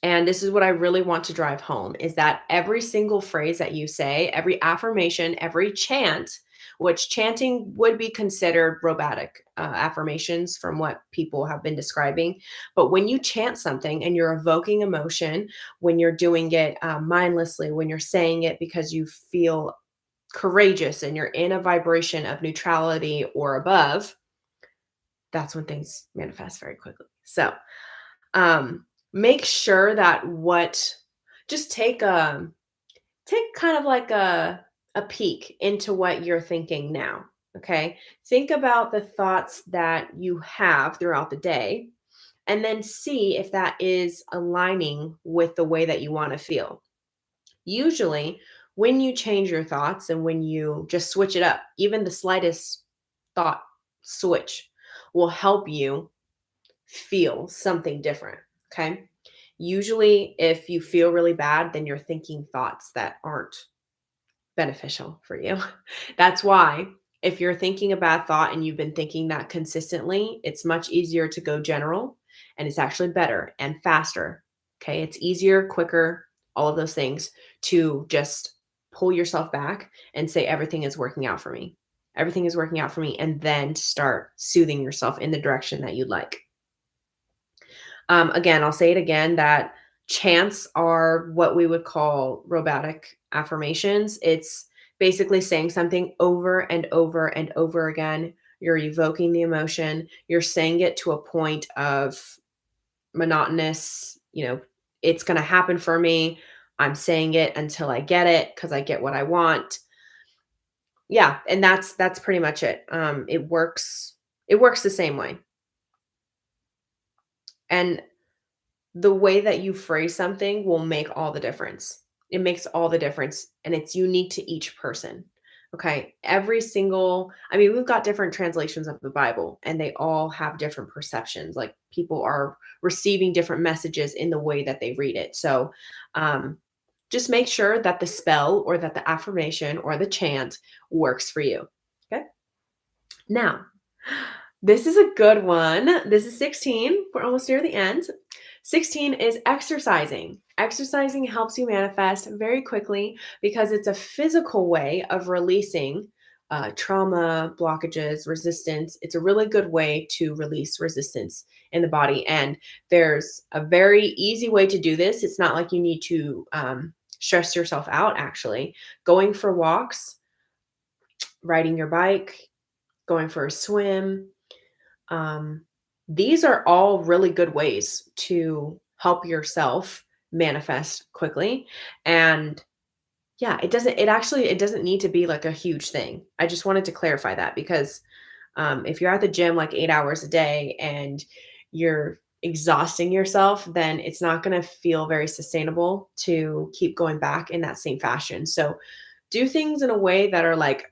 And this is what I really want to drive home is that every single phrase that you say, every affirmation, every chant, which chanting would be considered robotic affirmations from what people have been describing. But when you chant something and you're evoking emotion, when you're doing it mindlessly, when you're saying it because you feel courageous and you're in a vibration of neutrality or above, that's when things manifest very quickly. So, make sure that what just take kind of like a peek into what you're thinking now. Okay. Think about the thoughts that you have throughout the day and then see if that is aligning with the way that you want to feel. Usually, when you change your thoughts and when you just switch it up, even the slightest thought switch will help you feel something different. Okay. Usually, if you feel really bad, then you're thinking thoughts that aren't beneficial for you. That's why if you're thinking a bad thought and you've been thinking that consistently, it's much easier to go general and it's actually better and faster. Okay. It's easier, quicker, all of those things to just pull yourself back and say, everything is working out for me. Everything is working out for me. And then start soothing yourself in the direction that you'd like. Again, I'll say it again that chants are what we would call robotic affirmations. It's basically saying something over and over and over again. You're evoking the emotion, you're saying it to a point of monotonous, it's going to happen for me. I'm saying it until I get it because I get what I want. Yeah, and that's pretty much it. It works the same way. And the way that you phrase something will make all the difference. It makes all the difference and it's unique to each person. Okay. We've got different translations of the Bible and they all have different perceptions. Like people are receiving different messages in the way that they read it. So, just make sure that the spell or that the affirmation or the chant works for you. Okay. Now, this is a good one. This is 16. We're almost near the end. 16 is exercising. Exercising helps you manifest very quickly because it's a physical way of releasing trauma, blockages, resistance. It's a really good way to release resistance in the body. And there's a very easy way to do this. It's not like you need to stress yourself out, actually. Going for walks, riding your bike, going for a swim, um, these are all really good ways to help yourself manifest quickly. And yeah, it doesn't need to be like a huge thing. I just wanted to clarify that because if you're at the gym like 8 hours a day and you're exhausting yourself, then it's not going to feel very sustainable to keep going back in that same fashion. So do things in a way that are like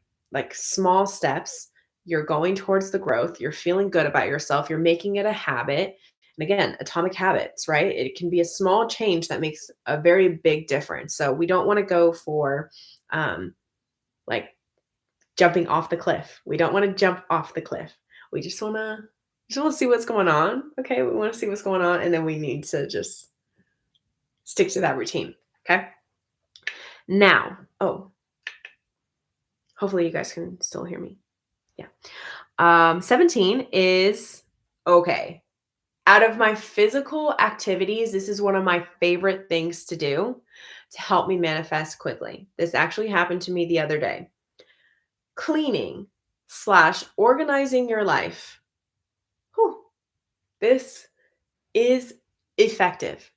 small steps. You're going towards the growth. You're feeling good about yourself. You're making it a habit. And again, atomic habits, right? It can be a small change that makes a very big difference. So we don't want to go for like jumping off the cliff. We don't want to jump off the cliff. We just want to see what's going on. Okay, we want to see what's going on, and then we need to just stick to that routine. Okay. Now, hopefully you guys can still hear me. Yeah. 17 is okay. Out of my physical activities, this is one of my favorite things to do to help me manifest quickly. This actually happened to me the other day. Cleaning / organizing your life. Whew, this is effective.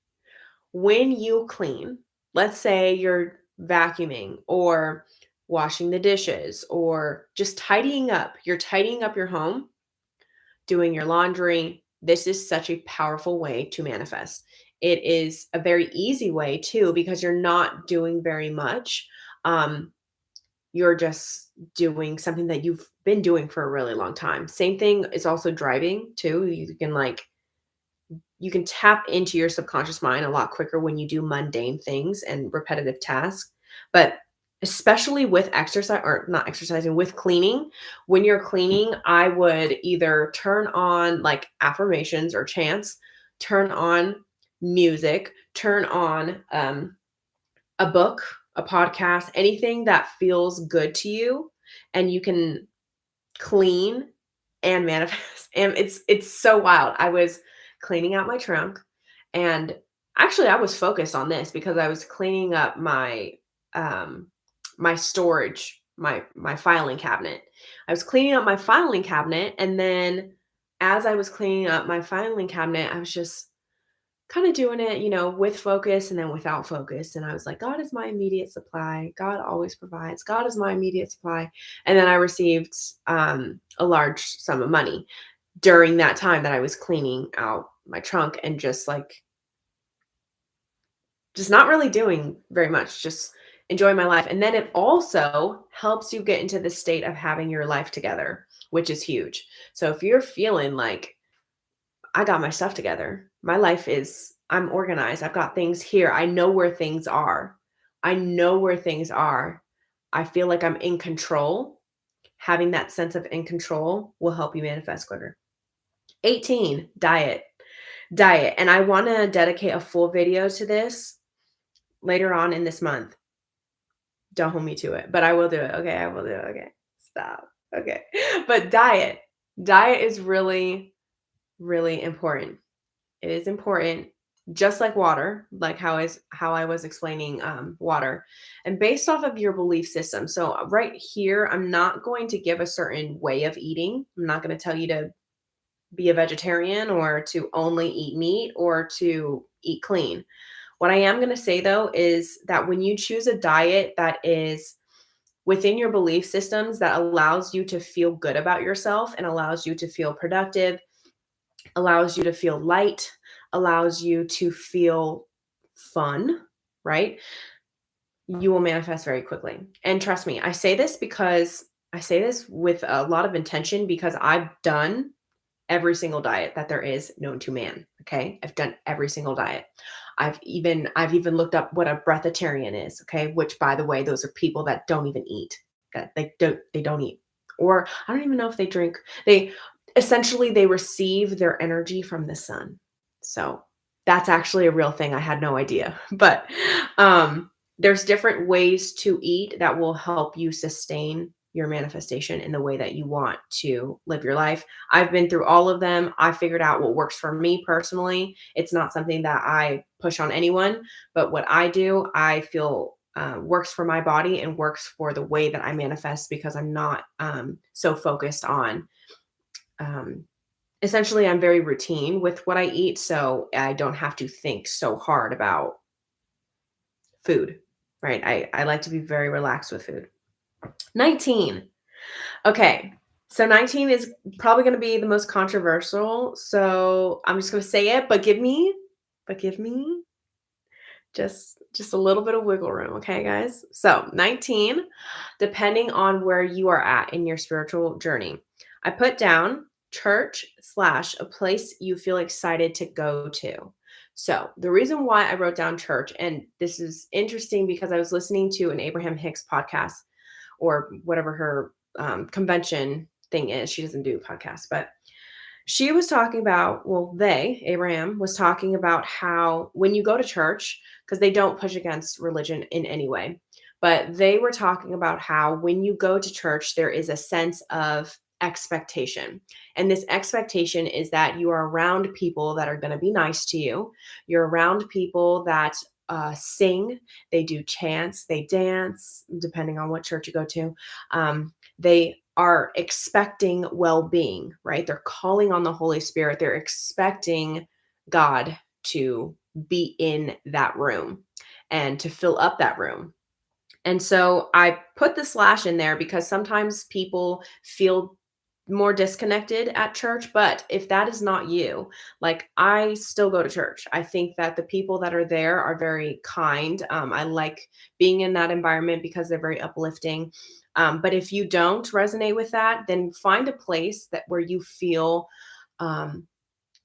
When you clean, let's say you're vacuuming or washing the dishes or just tidying up, you're tidying up your home, doing your laundry. This is such a powerful way to manifest. It is a very easy way too because you're not doing very much. You're just doing something that you've been doing for a really long time. Same thing is also driving too. You can tap into your subconscious mind a lot quicker when you do mundane things and repetitive tasks. But especially with exercise or not exercising, with cleaning, when you're cleaning, I would either turn on like affirmations or chants, turn on music, turn on a book, a podcast, anything that feels good to you and you can clean and manifest. And it's so wild. I was cleaning out my trunk and actually I was focused on this because I was cleaning up my storage, my filing cabinet. I was cleaning up my filing cabinet and then as I was cleaning up my filing cabinet, I was just kind of doing it, with focus and then without focus. And I was like, God is my immediate supply. God always provides. God is my immediate supply. And then I received a large sum of money during that time that I was cleaning out my trunk and just not really doing very much, just enjoying my life. And then it also helps you get into the state of having your life together, which is huge. So if you're feeling like I got my stuff together, my life is, I'm organized, I've got things here, I know where things are. I know where things are. I feel like I'm in control. Having that sense of in control will help you manifest quicker. 18, diet. Diet. And I want to dedicate a full video to this later on in this month. Don't hold me to it, but I will do it. Okay, I will do it. Okay. Stop. Okay. But diet. Diet is really, really important. It is important, just like water, like how I was explaining water, and based off of your belief system. So right here, I'm not going to give a certain way of eating. I'm not going to tell you to be a vegetarian or to only eat meat or to eat clean. What I am going to say though is that when you choose a diet that is within your belief systems, that allows you to feel good about yourself and allows you to feel productive, allows you to feel light, allows you to feel fun, right? You will manifest very quickly. And trust me, I say this with a lot of intention because I've done every single diet that there is known to man. Okay. I've done every single diet. I've even looked up what a breatharian is. Okay. Which by the way, those are people that don't even eat, that they don't eat. Or I don't even know if they drink. They essentially they receive their energy from the sun. So that's actually a real thing. I had no idea. But there's different ways to eat that will help you sustain your manifestation in the way that you want to live your life. I've been through all of them. I figured out what works for me personally. It's not something that I push on anyone, but what I do, I feel works for my body and works for the way that I manifest because I'm not so focused on. Um, Essentially, I'm very routine with what I eat, so I don't have to think so hard about food, right? I like to be very relaxed with food. 19. Okay. So 19 is probably going to be the most controversial. So I'm just going to say it, but give me just a little bit of wiggle room, okay, guys? So 19, depending on where you are at in your spiritual journey. I put down church slash a place you feel excited to go to. So the reason why I wrote down church, and this is interesting because I was listening to an Abraham Hicks podcast or whatever her convention thing is. She doesn't do podcasts, but she was talking about, well, Abraham was talking about how when you go to church, because they don't push against religion in any way, but they were talking about how when you go to church, there is a sense of expectation. And this expectation is that you are around people that are going to be nice to you. You're around people that sing, they do chants, they dance, depending on what church you go to. They are expecting well-being, right? They're calling on the Holy Spirit. They're expecting God to be in that room and to fill up that room. And so I put the slash in there because sometimes people feel more disconnected at church. But if that is not you, like I still go to church. I think that the people that are there are very kind. I like being in that environment because they're very uplifting. But if you don't resonate with that, then find a place that um,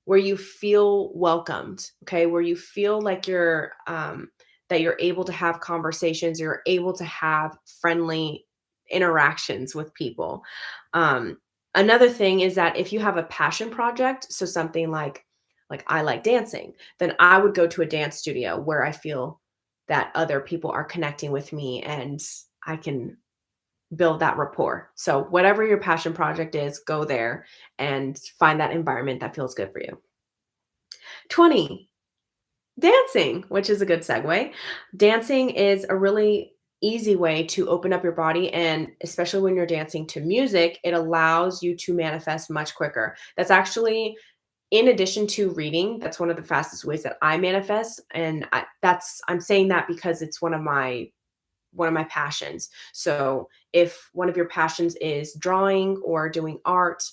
where you feel welcomed, okay, where you feel like you're that you're able to have conversations, you're able to have friendly interactions with people. um, Another thing is that if you have a passion project, so something like I like dancing, then I would go to a dance studio where I feel that other people are connecting with me and I can build that rapport. So whatever your passion project is, go there and find that environment that feels good for you. 20, dancing, which is a good segue. Dancing is a really easy way to open up your body. And especially when you're dancing to music, it allows you to manifest much quicker. That's actually in addition to reading, that's one of the fastest ways that I manifest, and I'm saying that because it's one of my passions. So, if one of your passions is drawing or doing art,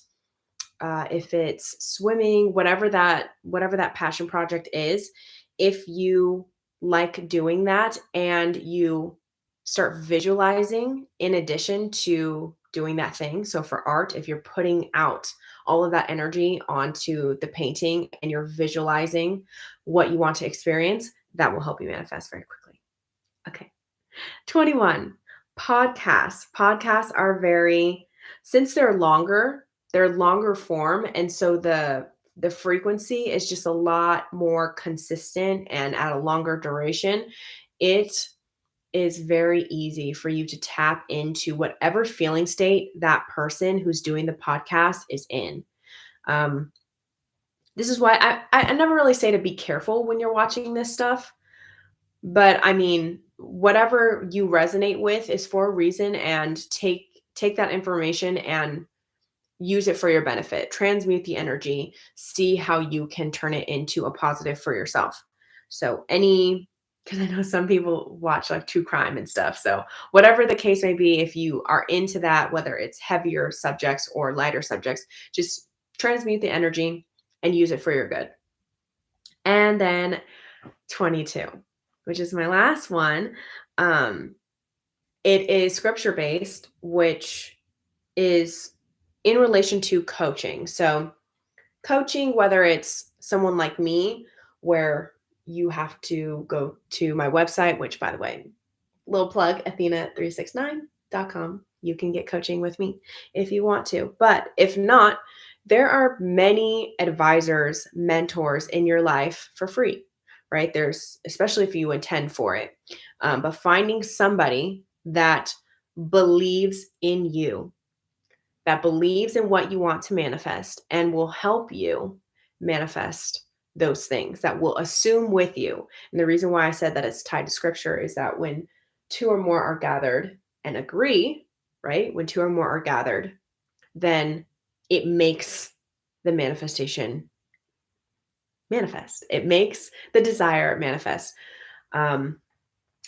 if it's swimming, whatever that passion project is, if you like doing that and you start visualizing in addition to doing that thing. So for art, if you're putting out all of that energy onto the painting and you're visualizing what you want to experience, that will help you manifest very quickly. Okay. 21. Podcasts. Podcasts are very, since they're longer form, and so the frequency is just a lot more consistent and at a longer duration. It is very easy for you to tap into whatever feeling state that person who's doing the podcast is in. Um, this is why I never really say to be careful when you're watching this stuff, but I mean, whatever you resonate with is for a reason, and take that information and use it for your benefit. Transmute the energy, see how you can turn it into a positive for yourself. So any because I know some people watch like true crime and stuff. So whatever the case may be, if you are into that, whether it's heavier subjects or lighter subjects, just transmute the energy and use it for your good. And then 22, which is my last one. Um, it is scripture based, which is in relation to coaching. So, coaching, whether it's someone like me, where you have to go to my website, which, by the way, little plug, Athena369.com. You can get coaching with me if you want to. But if not, there are many advisors, mentors in your life for free, right? There's, especially if you intend for it. But finding somebody that believes in you, that believes in what you want to manifest and will help you manifest those things, that will assume with you. And the reason why I said that it's tied to scripture is that when two or more are gathered and agree, right? When two or more are gathered, then it makes the manifestation manifest. It makes the desire manifest. Um,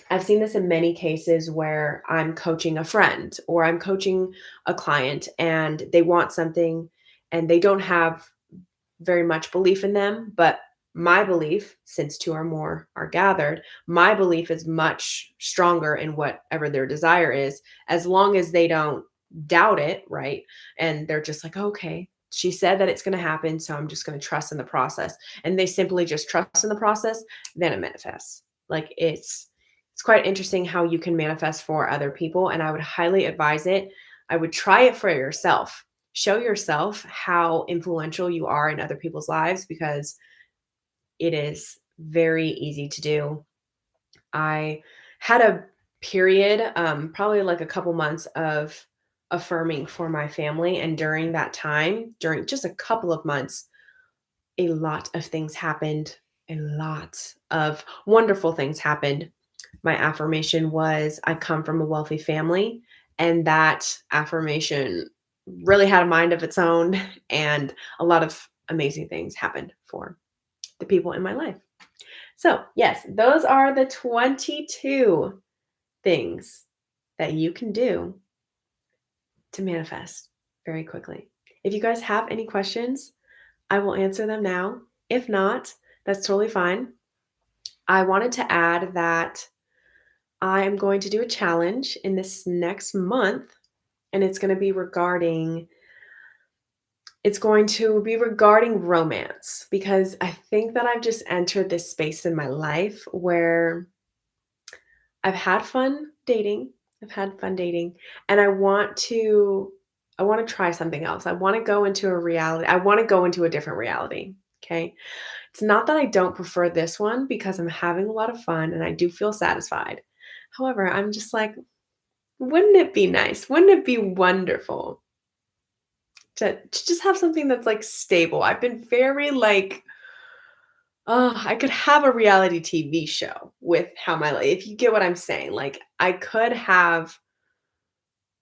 I've seen this in many cases where I'm coaching a friend or I'm coaching a client and they want something and they don't have very much belief in them. But my belief, since two or more are gathered, my belief is much stronger in whatever their desire is, as long as they don't doubt it, right? And they're just like, okay, she said that it's going to happen. So I'm just going to trust in the process. And they simply just trust in the process, then it manifests. Like it's quite interesting how you can manifest for other people, and I would highly advise it. I would try it for yourself. Show yourself how influential you are in other people's lives, because it is very easy to do. I had a period, probably like a couple months of affirming for my family, and during that time, during just a couple of months, a lot of things happened. A lot of wonderful things happened. My affirmation was, I come from a wealthy family. And that affirmation really had a mind of its own. And a lot of amazing things happened for the people in my life. So, yes, those are the 22 things that you can do to manifest very quickly. If you guys have any questions, I will answer them now. If not, that's totally fine. I wanted to add that I am going to do a challenge in this next month, and it's going to be regarding romance, because I think that I've just entered this space in my life where I've had fun dating. I've had fun dating, and I want to try something else. I want to go into a reality. I want to go into a different reality. Okay? It's not that I don't prefer this one, because I'm having a lot of fun and I do feel satisfied. However, I'm just like, wouldn't it be nice? Wouldn't it be wonderful to just have something that's like stable? I've been very like, oh, I could have a reality TV show with how my life, if you get what I'm saying. Like I could have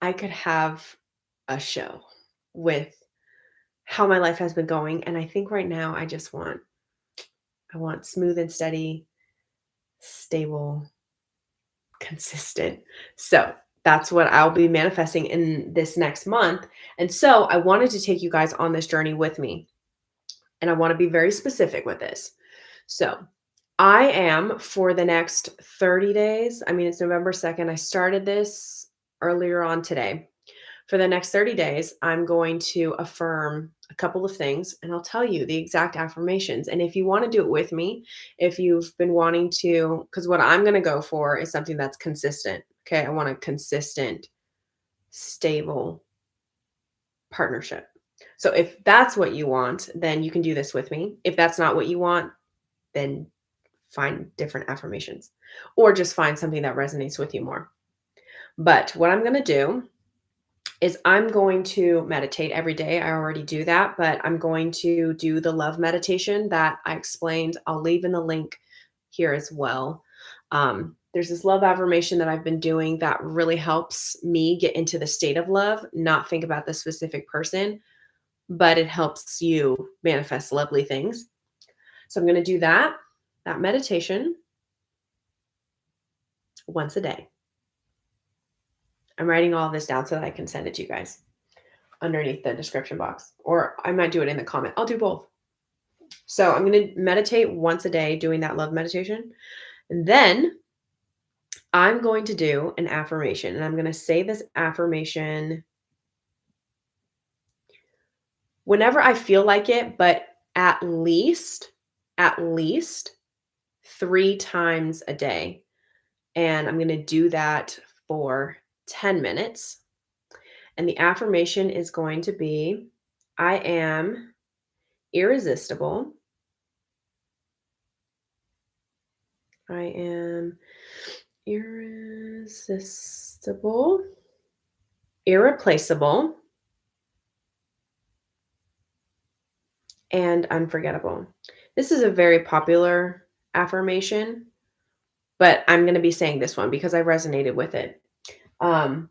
a show with how my life has been going. And I think right now I want smooth and steady, stable, consistent. So that's what I'll be manifesting in this next month. And so I wanted to take you guys on this journey with me. And I want to be very specific with this. So I am for the next 30 days. I mean, it's November 2nd. I started this earlier on today. For the next 30 days, I'm going to affirm a couple of things and I'll tell you the exact affirmations. And if you want to do it with me, if you've been wanting to, because what I'm going to go for is something that's consistent. Okay. I want a consistent, stable partnership. So if that's what you want, then you can do this with me. If that's not what you want, then find different affirmations or just find something that resonates with you more. But what I'm going to do is I'm going to meditate every day. I already do that, but I'm going to do the love meditation that I explained. I'll leave in the link here as well. There's this love affirmation that I've been doing that really helps me get into the state of love, not think about the specific person, but it helps you manifest lovely things. So I'm going to do that meditation once a day. I'm writing all of this down so that I can send it to you guys underneath the description box, or I might do it in the comment. I'll do both. So I'm going to meditate once a day doing that love meditation. And then I'm going to do an affirmation, and I'm going to say this affirmation whenever I feel like it, but at least 3 times a day. And I'm going to do that for 10 minutes. And the affirmation is going to be, I am irresistible. I am irresistible, irreplaceable, and unforgettable. This is a very popular affirmation, but I'm going to be saying this one because I resonated with it. I'm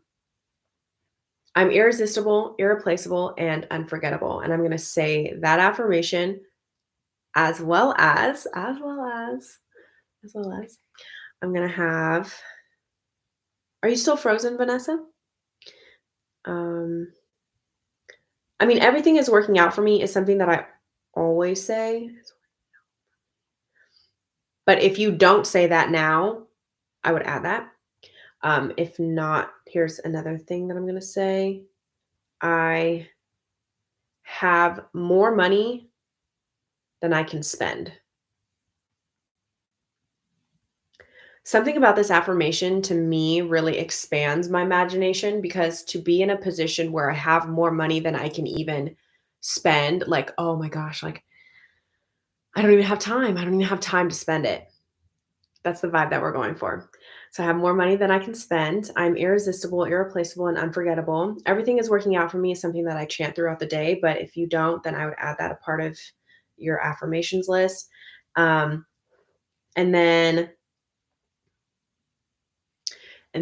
irresistible, irreplaceable, and unforgettable. And I'm going to say that affirmation as well as, I'm going to have, are you still frozen, Vanessa? I mean, everything is working out for me is something that I always say. But if you don't say that now, I would add that. If not, here's another thing that I'm going to say. I have more money than I can spend. Something about this affirmation to me really expands my imagination, because to be in a position where I have more money than I can even spend, like, oh my gosh, like I don't even have time. I don't even have time to spend it. That's the vibe that we're going for. So I have more money than I can spend. I'm irresistible, irreplaceable, and unforgettable. Everything is working out for me is something that I chant throughout the day. But if you don't, then I would add that a part of your affirmations list. And then I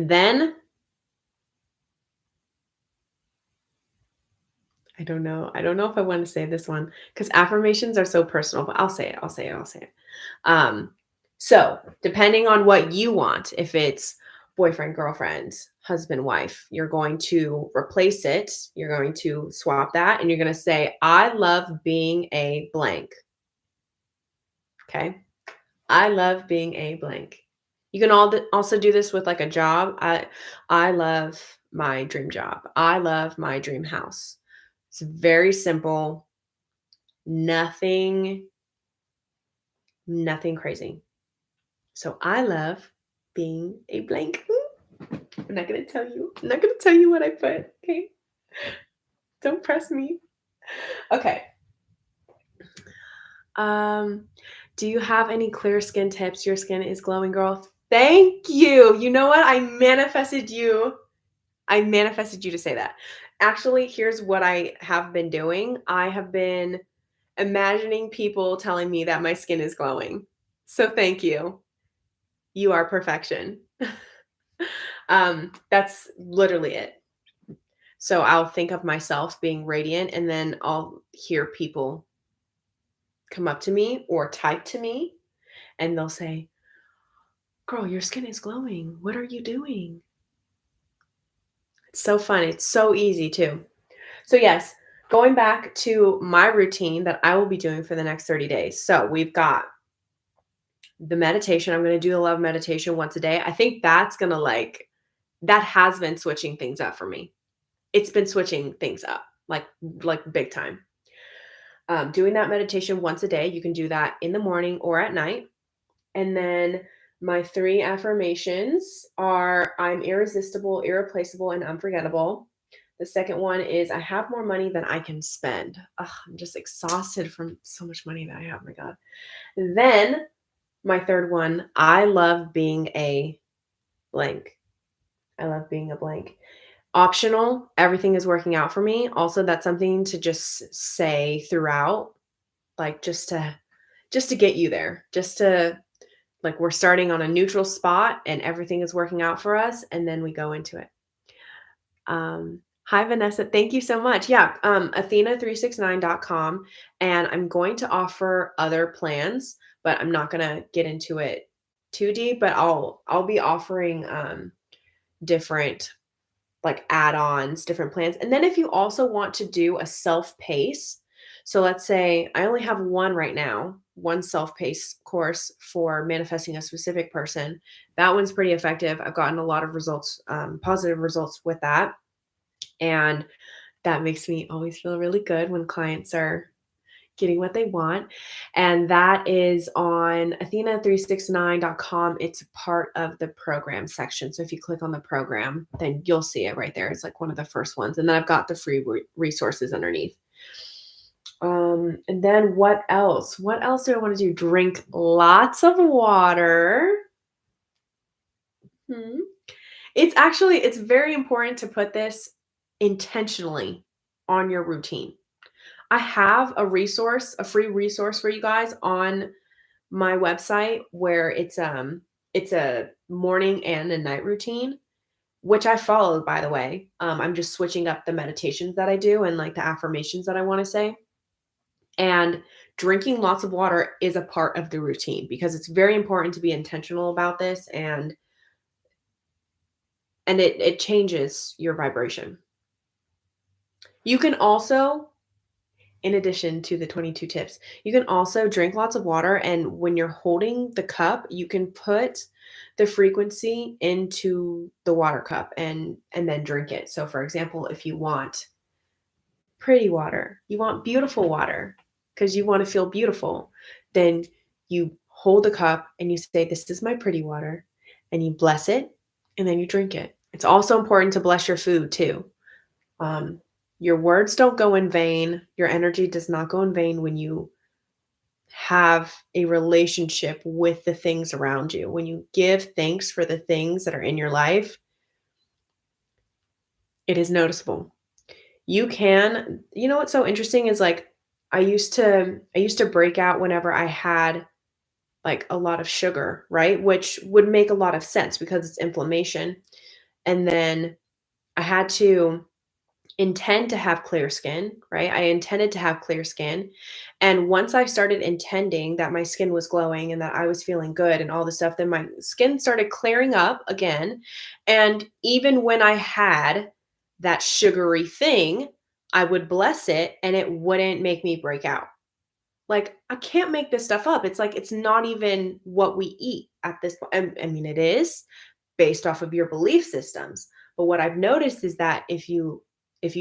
don't know. I don't know if I want to say this one because affirmations are so personal, but I'll say it. I'll say it. I'll say it. So depending on what you want, if it's boyfriend, girlfriend, husband, wife, you're going to replace it. You're going to swap that and you're going to say, I love being a blank. Okay. I love being a blank. You can also do this with like a job. I love my dream job. I love my dream house. It's very simple. Nothing crazy. So I love being a blank. I'm not going to tell you. I'm not going to tell you what I put. Okay. Don't press me. Okay. Do you have any clear skin tips? Your skin is glowing, girl. Thank you. You know what? I manifested you to say that. Actually, here's what I have been doing. I have been imagining people telling me that my skin is glowing. So thank you. You are perfection. That's literally it. So I'll think of myself being radiant, and then I'll hear people come up to me or type to me, and they'll say, "Girl, your skin is glowing. What are you doing?" It's so fun. It's so easy too. So, yes, going back to my routine that I will be doing for the next 30 days. So, we've got the meditation. I'm going to do the love meditation once a day. I think that's going to that has been switching things up for me. It's been switching things up like big time. Doing that meditation once a day. You can do that in the morning or at night. And then my 3 affirmations are I'm irresistible, irreplaceable, and unforgettable. The second one is I have more money than I can spend. Ugh, I'm just exhausted from so much money that I have. Oh my God. Then my third one, I love being a blank. I love being a blank. Optional, everything is working out for me. Also, that's something to just say throughout, like just to get you there, just to like we're starting on a neutral spot and everything is working out for us, and then we go into it. Hi, Vanessa. Thank you so much. Yeah, Athena369.com. And I'm going to offer other plans, but I'm not going to get into it too deep. But I'll be offering different like add-ons, different plans. And then if you also want to do a self-pace, so let's say I only have one right now, one self-pace course for manifesting a specific person. That one's pretty effective. I've gotten a lot of results, positive results with that. And that makes me always feel really good when clients are getting what they want. And that is on Athena369.com. It's part of the program section. So if you click on the program, then you'll see it right there. It's like one of the first ones. And then I've got the free resources underneath. And then what else? What else do I want to do? Drink lots of water. Hmm. It's very important to put this intentionally on your routine. I have a free resource for you guys on my website where it's a morning and a night routine, which I followed by the way. I'm just switching up the meditations that I do and like the affirmations that I want to say. And drinking lots of water is a part of the routine because it's very important to be intentional about this and it changes your vibration. You can also, in addition to the 22 tips, you can also drink lots of water. And when you're holding the cup, you can put the frequency into the water cup and then drink it. So for example, if you want pretty water, you want beautiful water because you want to feel beautiful, then you hold the cup and you say, "This is my pretty water," and you bless it and then you drink it. It's also important to bless your food too. Um, your words don't go in vain. Your energy does not go in vain when you have a relationship with the things around you. When you give thanks for the things that are in your life, it is noticeable. You know what's so interesting is like I used to break out whenever I had like a lot of sugar, right? Which would make a lot of sense because it's inflammation. And then I had to intend to have clear skin, right? I intended to have clear skin. And once I started intending that my skin was glowing and that I was feeling good and all this stuff, then my skin started clearing up again. And even when I had that sugary thing, I would bless it and it wouldn't make me break out. Like, I can't make this stuff up. It's like, it's not even what we eat at this point. I mean, it is based off of your belief systems. But what I've noticed is that if you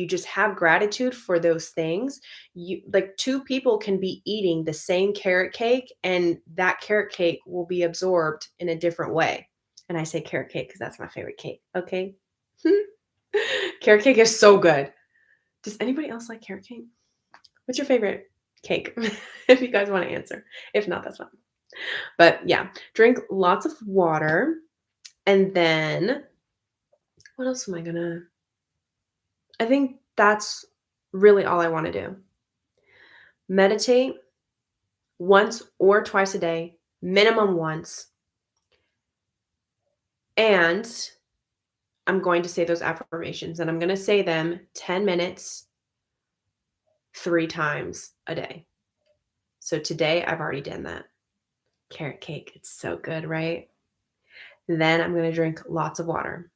just have gratitude for those things, you like two people can be eating the same carrot cake and that carrot cake will be absorbed in a different way. And I say carrot cake because that's my favorite cake. Okay. Carrot cake is so good. Does anybody else like carrot cake? What's your favorite cake? If you guys want to answer. If not, that's fine. But yeah, drink lots of water. And then what else am I gonna? I think that's really all I want to do. Meditate once or twice a day, minimum once. And I'm going to say those affirmations, and I'm gonna say them 10 minutes, 3 times a day. So today, I've already done that. Carrot cake, it's so good, right? Then I'm gonna drink lots of water.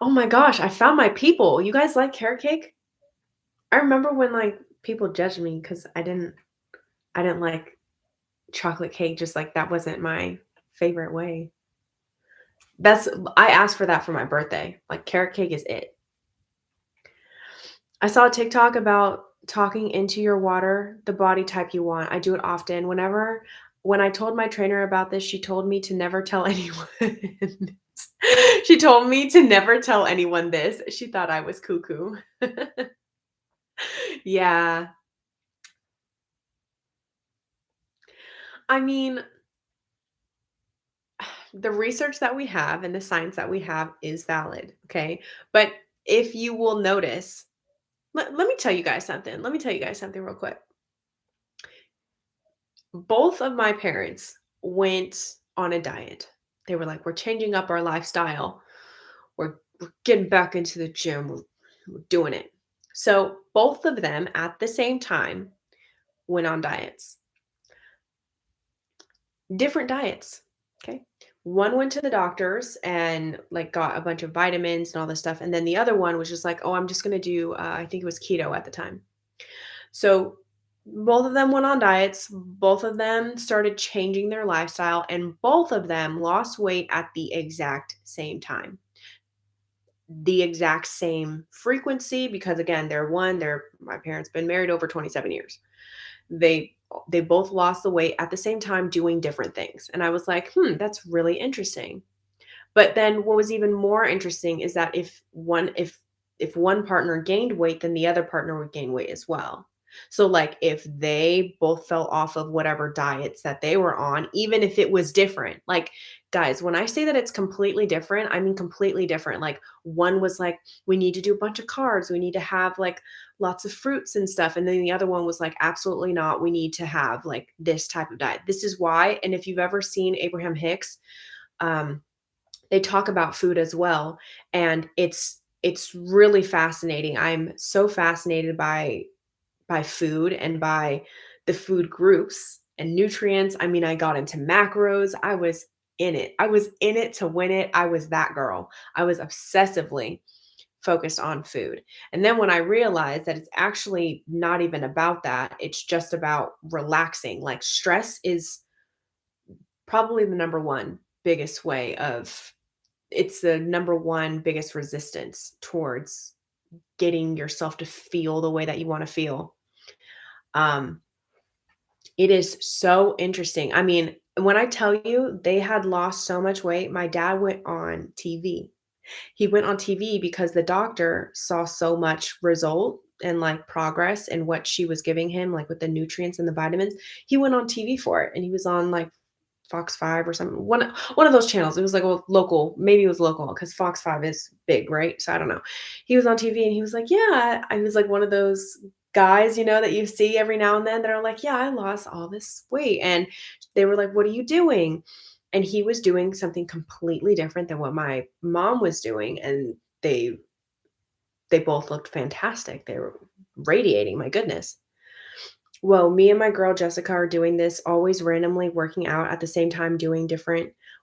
Oh my gosh, I found my people. You guys like carrot cake? I remember when, like, people judged me because I didn't like chocolate cake, just, like, that wasn't my favorite way. That's I asked for that for my birthday, like, carrot cake is it. I saw a TikTok about talking into your water, the body type you want. I do it often. When I told my trainer about this, she told me to never tell anyone. She told me to never tell anyone this. She thought I was cuckoo. Yeah. I mean, the research that we have and the science that we have is valid, okay? But if you will notice, let me tell you guys something. Let me tell you guys something real quick. Both of my parents went on a diet. They were like, "We're changing up our lifestyle. We're getting back into the gym. We're doing it." So both of them at the same time went on diets. Different diets, okay? One went to the doctors and, like, got a bunch of vitamins and all this stuff, and then the other one was just like, "Oh, I'm just gonna do," I think it was keto at the time. So, both of them went on diets, both of them started changing their lifestyle, and both of them lost weight at the exact same time. The exact same frequency because, again, they're my parents been married over 27 years. They both lost the weight at the same time doing different things, and I was like, "Hmm, that's really interesting." But then what was even more interesting is that if one partner gained weight, then the other partner would gain weight as well. So, like, if they both fell off of whatever diets that they were on, even if it was different, like, guys, when I say that it's completely different, I mean completely different. Like, one was like, "We need to do a bunch of carbs, we need to have, like, lots of fruits and stuff," and then the other one was like, "Absolutely not, we need to have, like, this type of diet." This is why, and if you've ever seen Abraham Hicks, um, they talk about food as well, and it's really fascinating. I'm so fascinated by food and by the food groups and nutrients. I mean, I got into macros. I was in it. I was in it to win it. I was that girl. I was obsessively focused on food. And then when I realized that it's actually not even about that, it's just about relaxing. Like, stress is probably the number one biggest way of it's the number one biggest resistance towards getting yourself to feel the way that you wanna feel. Um, it is so interesting. I mean, when I tell you they had lost so much weight, my dad went on TV. He went on TV because the doctor saw so much result and, like, progress in what she was giving him, like, with the nutrients and the vitamins. He went on TV for it, and he was on, like, Fox 5 or something. One of those channels. It was like a local, maybe it was local because Fox 5 is big, right? So I don't know. He was on TV and he was like, "Yeah." I was like one of those guys, that you see every now and then that are like, "Yeah, I lost all this weight." And they were like, "What are you doing?" And he was doing something completely different than what my mom was doing, and they both looked fantastic. They were radiating, my goodness. Well, me and my girl Jessica are doing this, always randomly working out at the same time, doing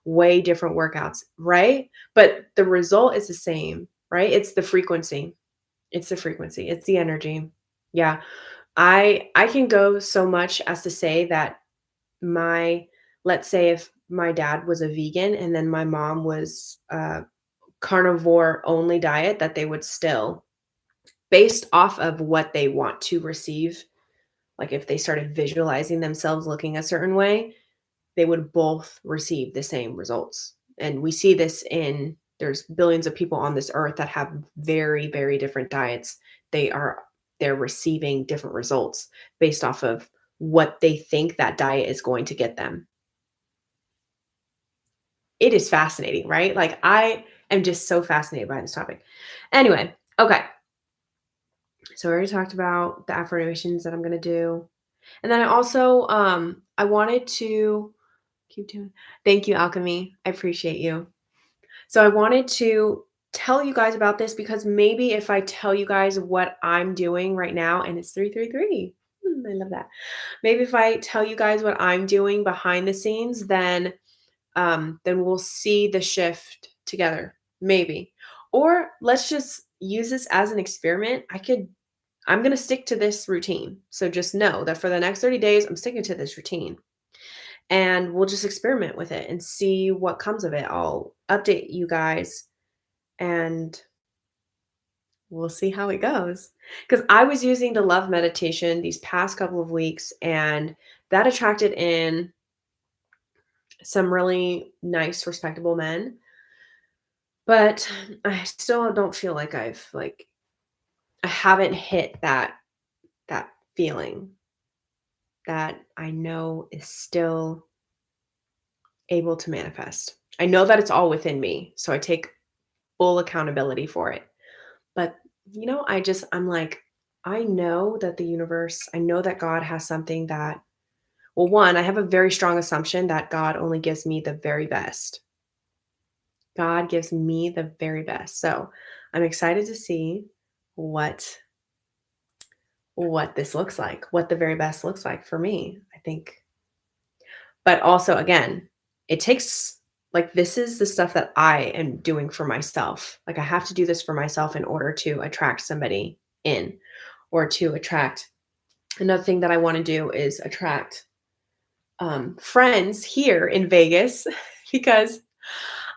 way different workouts, right? But the result is the same, right? It's the frequency. It's the frequency. It's the energy. Yeah. I can go so much as to say that my let's say if my dad was a vegan and then my mom was a carnivore only diet, that they would still, based off of what they want to receive, like, if they started visualizing themselves looking a certain way, they would both receive the same results. And we see this there's billions of people on this earth that have very, very different diets. They are they're receiving different results based off of what they think that diet is going to get them. It is fascinating, right? Like, I am just so fascinated by this topic. Anyway, okay. So we already talked about the affirmations that I'm gonna do. And then I also, I wanted to keep doing. Thank you, Alchemy. I appreciate you. So I wanted to tell you guys about this because maybe if I tell you guys what I'm doing right now, and it's 333. I love that. Maybe if I tell you guys what I'm doing behind the scenes, then we'll see the shift together. Maybe. Or let's just use this as an experiment. I'm going to stick to this routine. So just know that for the next 30 days, I'm sticking to this routine and we'll just experiment with it and see what comes of it. I'll update you guys and we'll see how it goes. Because I was using the love meditation these past couple of weeks, and that attracted in some really nice, respectable men. But I still don't feel like I haven't hit that feeling that I know is still able to manifest. I know that it's all within me, so I take full accountability for it. But, I'm like, I know that the universe, I know that God has something that, well, one, I have a very strong assumption that God only gives me the very best. God gives me the very best. So I'm excited to see what what this looks like, what the very best looks like for me. I think, but also again, it takes like this is the stuff that I am doing for myself. Like I have to do this for myself in order to attract somebody in or to attract. Another thing that I want to do is attract friends here in Vegas because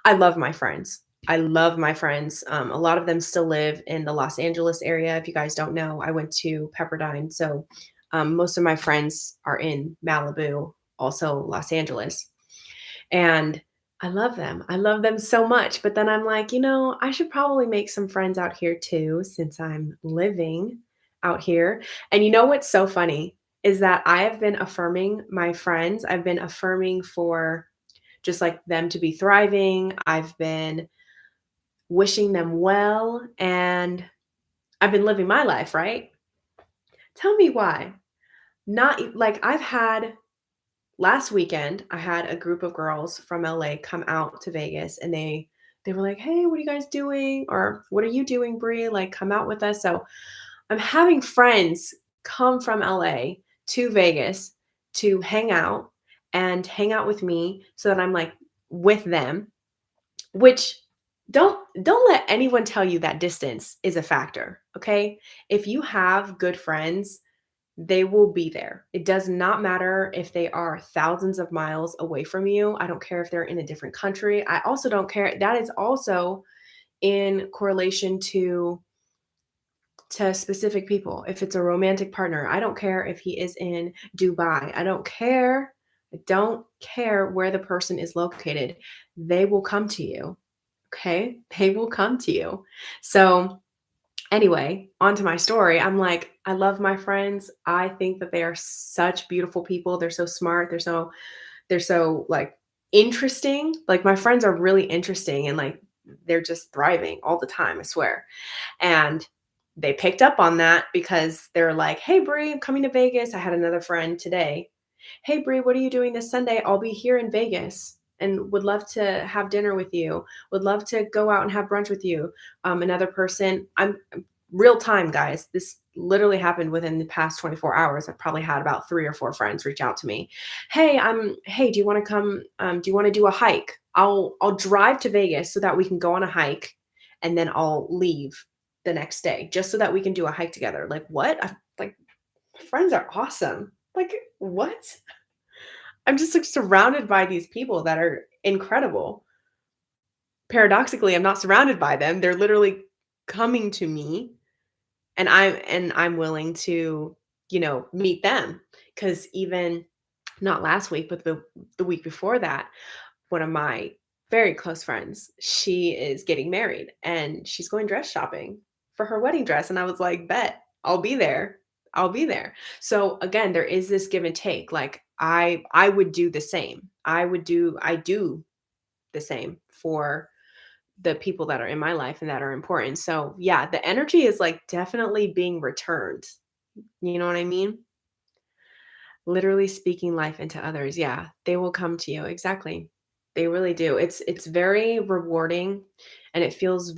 I love my friends. I love my friends. A lot of them still live in the Los Angeles area. If you guys don't know, I went to Pepperdine. So most of my friends are in Malibu, also Los Angeles. And I love them. I love them so much. But then I'm like, I should probably make some friends out here too, since I'm living out here. And you know what's so funny is that I have been affirming my friends. I've been affirming for just like them to be thriving. I've been wishing them well and I've been living my life, right? Tell me why. Not like I've had last weekend, I had a group of girls from LA come out to Vegas and they were like, "Hey, what are you guys doing?" Or "What are you doing, Brie? Like come out with us." So, I'm having friends come from LA to Vegas to hang out with me so that I'm like with them, which don't let anyone tell you that distance is a factor, okay? If you have good friends, they will be there. It does not matter if they are thousands of miles away from you. I don't care if they're in a different country. I also don't care. That is also in correlation to specific people. If it's a romantic partner, I don't care if he is in Dubai. I don't care. I don't care where the person is located. They will come to you. Okay? They will come to you. So, anyway, on to my story. I'm like, I love my friends. I think that they are such beautiful people. They're so smart. They're so like interesting. Like my friends are really interesting and like they're just thriving all the time, I swear. And they picked up on that because they're like, "Hey Bree, I'm coming to Vegas." I had another friend today. "Hey Bree, what are you doing this Sunday? I'll be here in Vegas and would love to have dinner with you. Would love to go out and have brunch with you." Another person, I'm real time, guys. This literally happened within the past 24 hours. I've probably had about 3 or 4 friends reach out to me. Hey, do you want to come? Do you want to do a hike? I'll drive to Vegas so that we can go on a hike and then I'll leave the next day just so that we can do a hike together. Like, what? Like, friends are awesome. Like, what? I'm just like surrounded by these people that are incredible. Paradoxically, I'm not surrounded by them. They're literally coming to me and I'm willing to, meet them. Cause even not last week, but the week before that, one of my very close friends, she is getting married and she's going dress shopping for her wedding dress. And I was like, bet, I'll be there. I'll be there. So again, there is this give and take. Like I would do the same. I do the same for the people that are in my life and that are important. So yeah, the energy is like definitely being returned. You know what I mean? Literally speaking life into others. Yeah, they will come to you. Exactly. They really do. It's very rewarding, and it feels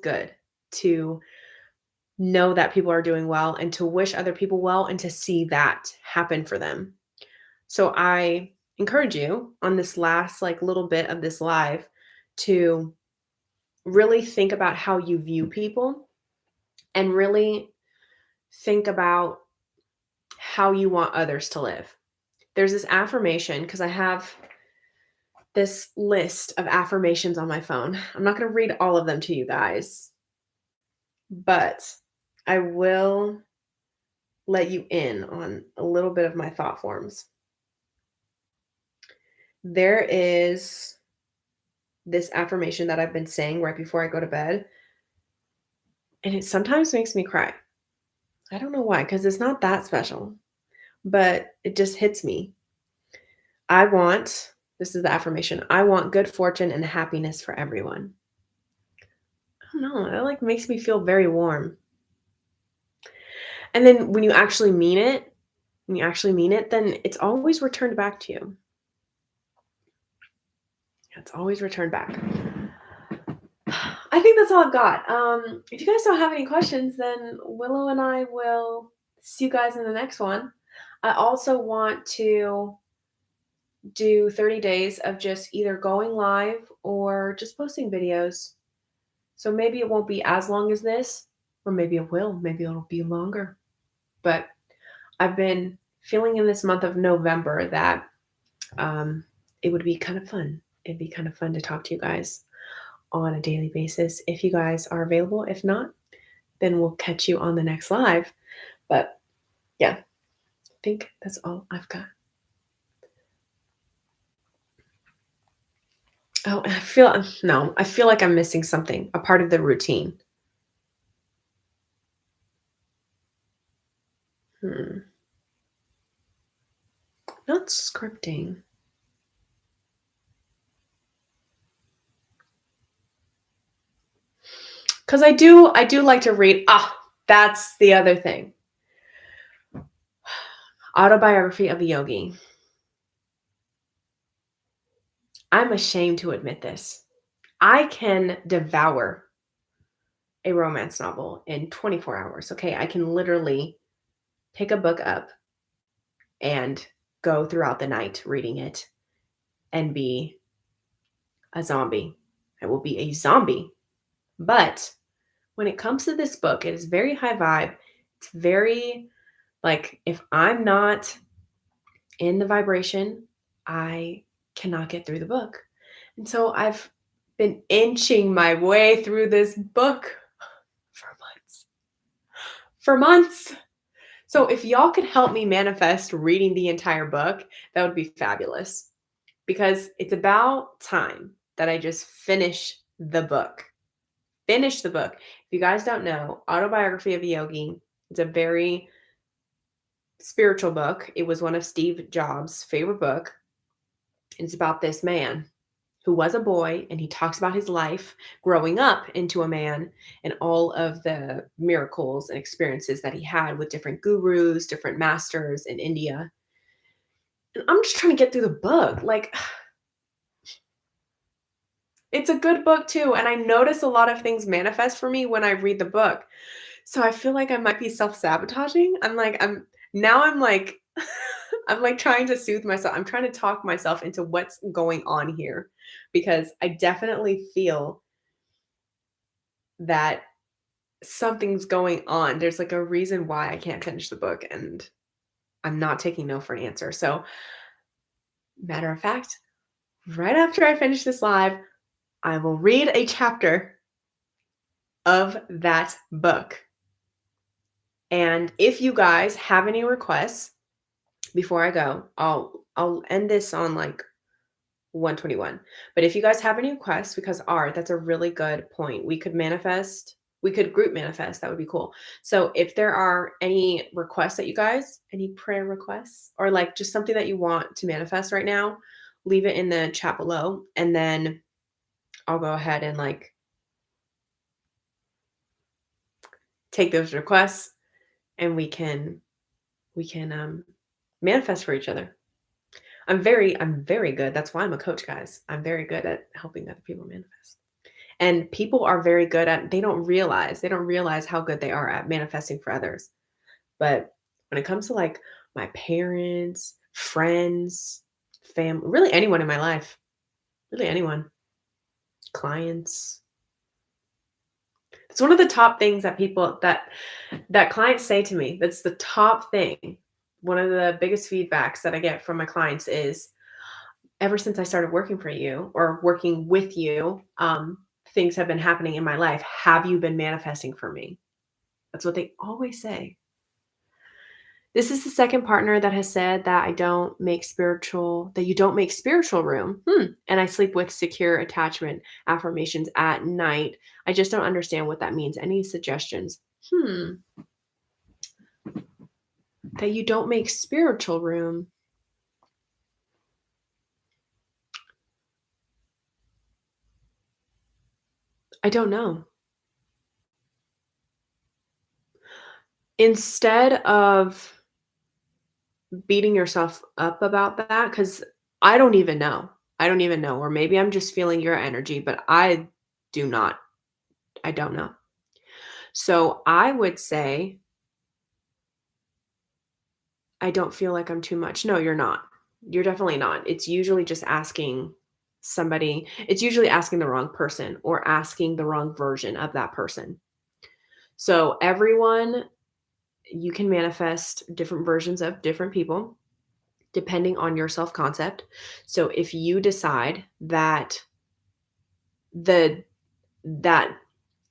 good to know that people are doing well and to wish other people well and to see that happen for them. So I encourage you on this last like little bit of this live to really think about how you view people and really think about how you want others to live. There's this affirmation because I have this list of affirmations on my phone. I'm not going to read all of them to you guys, but I will let you in on a little bit of my thought forms. There is this affirmation that I've been saying right before I go to bed, and it sometimes makes me cry. I don't know why, because it's not that special, but it just hits me. I want, this is the affirmation, I want good fortune and happiness for everyone. I don't know, it like makes me feel very warm. And then when you actually mean it, then it's always returned back to you. It's always returned back. I think that's all I've got. If you guys don't have any questions, then Willow and I will see you guys in the next one. I also want to do 30 days of just either going live or just posting videos. So maybe it won't be as long as this, or maybe it will. Maybe it'll be longer. But I've been feeling in this month of November that it would be kind of fun. It'd be kind of fun to talk to you guys on a daily basis if you guys are available. If not, then we'll catch you on the next live. But yeah, I think that's all I've got. Oh, I feel like I'm missing something, a part of the routine. Not scripting. Because I do like to read. That's the other thing. Autobiography of a Yogi. I'm ashamed to admit this. I can devour a romance novel in 24 hours. Okay, I can literally pick a book up and go throughout the night reading it and be a zombie. I will be a zombie. But when it comes to this book, it is very high vibe. It's very like if I'm not in the vibration, I cannot get through the book. And so I've been inching my way through this book for months. For months. So if y'all could help me manifest reading the entire book, that would be fabulous. Because it's about time that I just finish the book. Finish the book. If you guys don't know, Autobiography of a Yogi, it's a very spiritual book. It was one of Steve Jobs' favorite book. It's about this man who was a boy, and he talks about his life growing up into a man and all of the miracles and experiences that he had with different gurus, different masters in India. And I'm just trying to get through the book. Like, it's a good book too. And I notice a lot of things manifest for me when I read the book. So I feel like I might be self-sabotaging. I'm like, I'm like trying to soothe myself. I'm trying to talk myself into what's going on here because I definitely feel that something's going on. There's like a reason why I can't finish the book and I'm not taking no for an answer. So, matter of fact, right after I finish this live, I will read a chapter of that book. And if you guys have any requests before I go, I'll end this on like 121. But if you guys have any requests, because that's a really good point. We could group manifest. That would be cool. So if there are any requests that you guys, any prayer requests, or like just something that you want to manifest right now, leave it in the chat below. And then I'll go ahead and like take those requests and we can manifest for each other. I'm very good. That's why I'm a coach, guys. I'm very good at helping other people manifest. And people are very good at they don't realize how good they are at manifesting for others. But when it comes to like my parents, friends, family, really anyone in my life, really anyone, clients, it's one of the top things that clients say to me. That's the top thing. One of the biggest feedbacks that I get from my clients is ever since I started working for you or working with you, things have been happening in my life. Have you been manifesting for me? That's what they always say. This is the second partner that has said that you don't make spiritual room. And I sleep with secure attachment affirmations at night. I just don't understand what that means. Any suggestions? That you don't make spiritual room. I don't know. Instead of beating yourself up about that, because I don't even know. I don't even know. Or maybe I'm just feeling your energy, but do not. I don't know. So I would say, I don't feel like I'm too much. No, you're not. You're definitely not. It's usually asking the wrong person or asking the wrong version of that person. So everyone, you can manifest different versions of different people depending on your self concept. So if you decide the that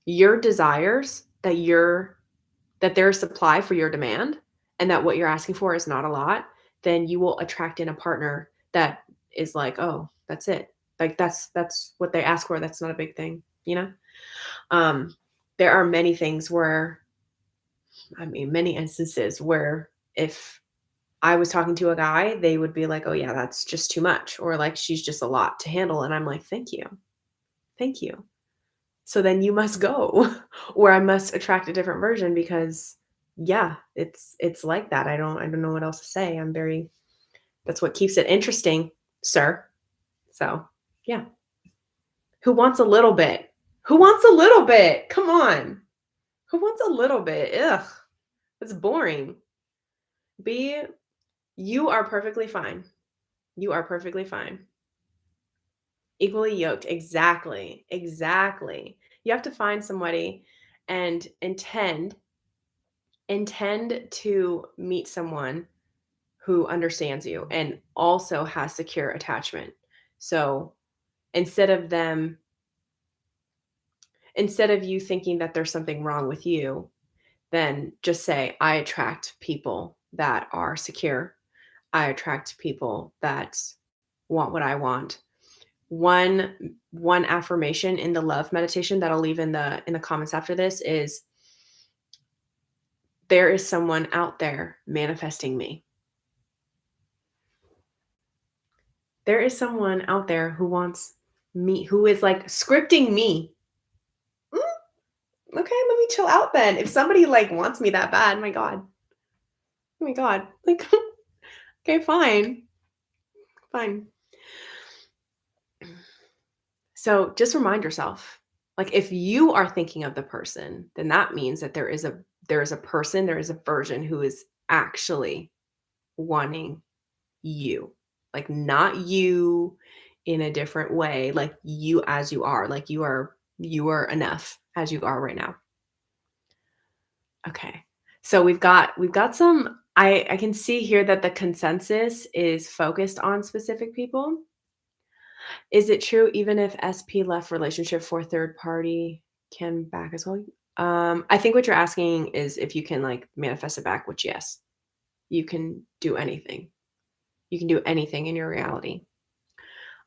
your desires that there's supply for your demand and that what you're asking for is not a lot, then you will attract in a partner that is like, oh, that's it. Like that's what they ask for. That's not a big thing, you know? Um, there are many instances where if I was talking to a guy, they would be like, oh yeah, that's just too much. Or like, she's just a lot to handle. And I'm like, thank you. Thank you. So then you must go or I must attract a different version because yeah, it's like that. I don't know what else to say. That's what keeps it interesting, sir. So, yeah. Who wants a little bit? Who wants a little bit? Come on. Who wants a little bit? Ugh. It's boring. B, you are perfectly fine. You are perfectly fine. Equally yoked. Exactly. Exactly. You have to find somebody and intend to meet someone who understands you and also has secure attachment. So instead of them, instead of you thinking that there's something wrong with you, then just say, I attract people that are secure. I attract people that want what I want. One affirmation in the love meditation that I'll leave in the comments after this is there is someone out there manifesting me. There is someone out there who wants me, who is like scripting me. Mm, okay, let me chill out then. If somebody like wants me that bad, my God. Oh my God. Like, okay, fine. Fine. So just remind yourself, like if you are thinking of the person, then that means that there is a person, there is a version who is actually wanting you. Like not you in a different way, like you as you are, like you are enough as you are right now. Okay. So we've got some I can see here that the consensus is focused on specific people. Is it true even if SP left relationship for third party can back as well? I think what you're asking is if you can like manifest it back, which yes, you can do anything. You can do anything in your reality.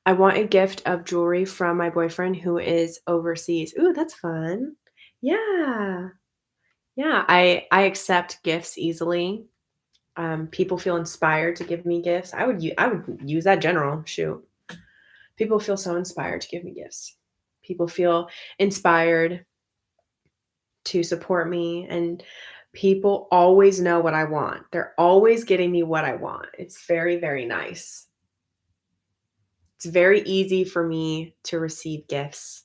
I want a gift of jewelry from my boyfriend who is overseas. Ooh, that's fun. Yeah. Yeah, I accept gifts easily. People feel inspired to give me gifts. I would use that general. Shoot. People feel so inspired to give me gifts. People feel inspired to support me and people always know what I want. They're always getting me what I want. It's very, very nice. It's very easy for me to receive gifts.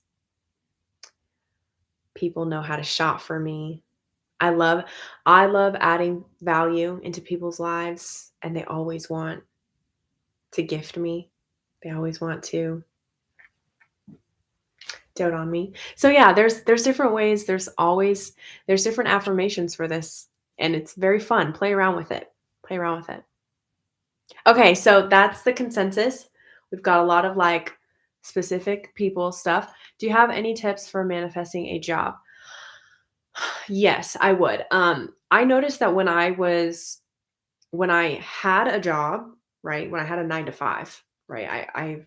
People know how to shop for me. I love I love adding value into people's lives, and they always want to gift me. They always want to dote on me. So yeah, there's different ways. There's different affirmations for this, and it's very fun. Play around with it. Play around with it. Okay, so that's the consensus. We've got a lot of like specific people stuff. Do you have any tips for manifesting a job? Yes, I would. I noticed that when I had a job, right? When I had a 9 to 5, right? I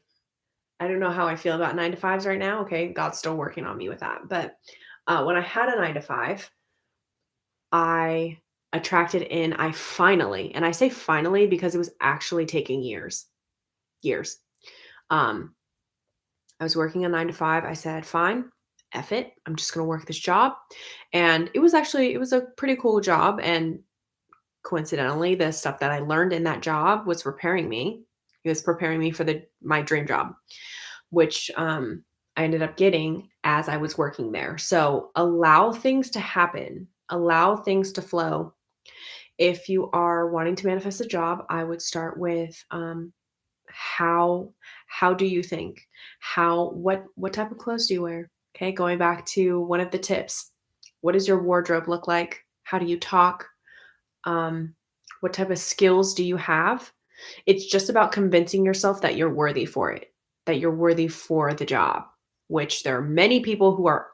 don't know how I feel about 9 to 5s right now. Okay, God's still working on me with that. But when I had a 9 to 5, I attracted in I finally, and I say finally because it was actually taking years. Years. Um I was working a 9 to 5. I said, "Fine, F it. I'm just going to work this job." And it was a pretty cool job, and coincidentally, the stuff that I learned in that job was preparing me. It was preparing me for the my dream job, which I ended up getting as I was working there. So allow things to happen, allow things to flow. If you are wanting to manifest a job, I would start with how how do you think? What type of clothes do you wear? Okay, going back to one of the tips. What does your wardrobe look like? How do you talk? Um, what type of skills do you have? It's just about convincing yourself that you're worthy for it, that you're worthy for the job, which there are many people who are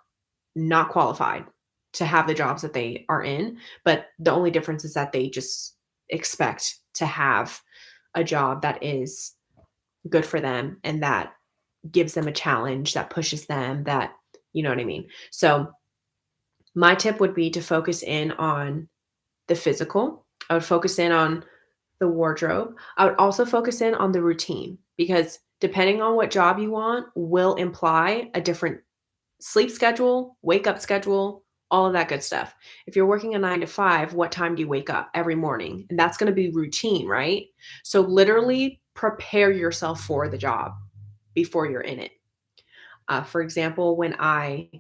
not qualified to have the jobs that they are in, but the only difference is that they just expect to have a job that is good for them and that gives them a challenge, that pushes them, that you know what I mean? So, my tip would be to focus in on the physical. I would focus in on the wardrobe. I would also focus in on the routine because depending on what job you want will imply a different sleep schedule, wake up schedule, all of that good stuff. If you're working a 9 to 5, what time do you wake up every morning? And that's going to be routine, right? So literally prepare yourself for the job before you're in it. For example, when I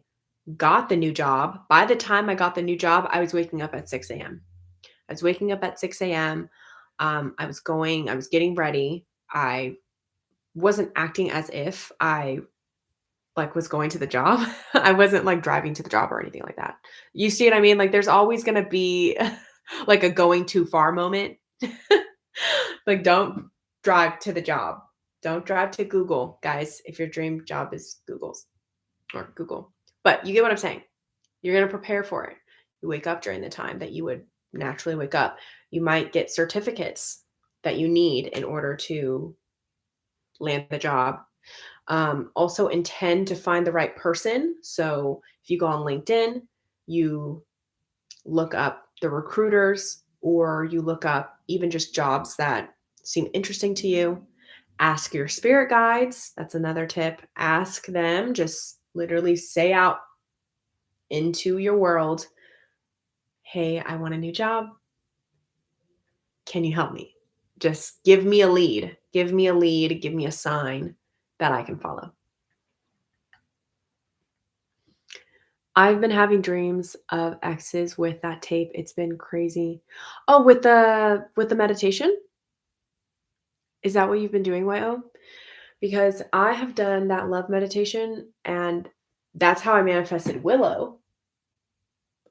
got the new job, by the time I got the new job, I was waking up at 6 a.m. I was waking up at 6 a.m. I was getting ready. I wasn't acting as if I like was going to the job. I wasn't like driving to the job or anything like that. You see what I mean? Like there's always going to be like a going too far moment. Like don't drive to the job. Don't drive to Google, guys, if your dream job is Google's or Google. But you get what I'm saying. You're going to prepare for it. You wake up during the time that you would naturally wake up. You might get certificates that you need in order to land the job. Also, intend to find the right person. So, if you go on LinkedIn, you look up the recruiters or you look up even just jobs that seem interesting to you. Ask your spirit guides. That's another tip. Ask them, just literally say out into your world, "Hey, I want a new job. Can you help me?" Just give me a lead. Give me a lead. Give me a sign that I can follow. I've been having dreams of exes with that tape. It's been crazy. Oh, with the meditation? Is that what you've been doing, YO? Because I have done that love meditation and that's how I manifested Willow.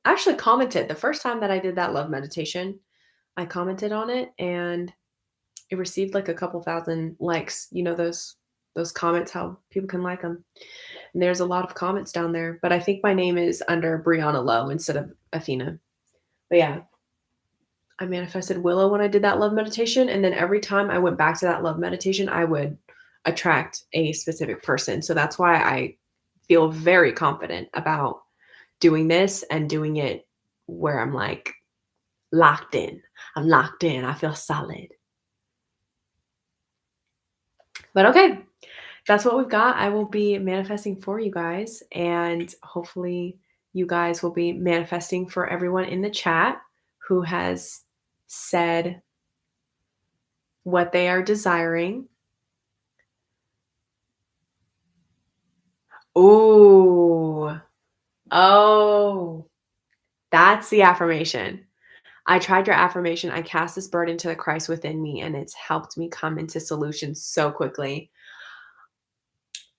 I actually commented the first time that I did that love meditation. I commented on it and it received like a couple thousand likes. You know those comments, how people can like them. And there's a lot of comments down there, but I think my name is under Brianna Lowe instead of Athena. But yeah, I manifested Willow when I did that love meditation, and then every time I went back to that love meditation, I would attract a specific person. So that's why I feel very confident about doing this and doing it where I'm like locked in. I'm locked in. I feel solid. But okay, that's what we've got. I will be manifesting for you guys, and hopefully, you guys will be manifesting for everyone in the chat who has said what they are desiring. Ooh. Oh, that's the affirmation. I tried your affirmation. I cast this burden to the Christ within me, and it's helped me come into solutions so quickly.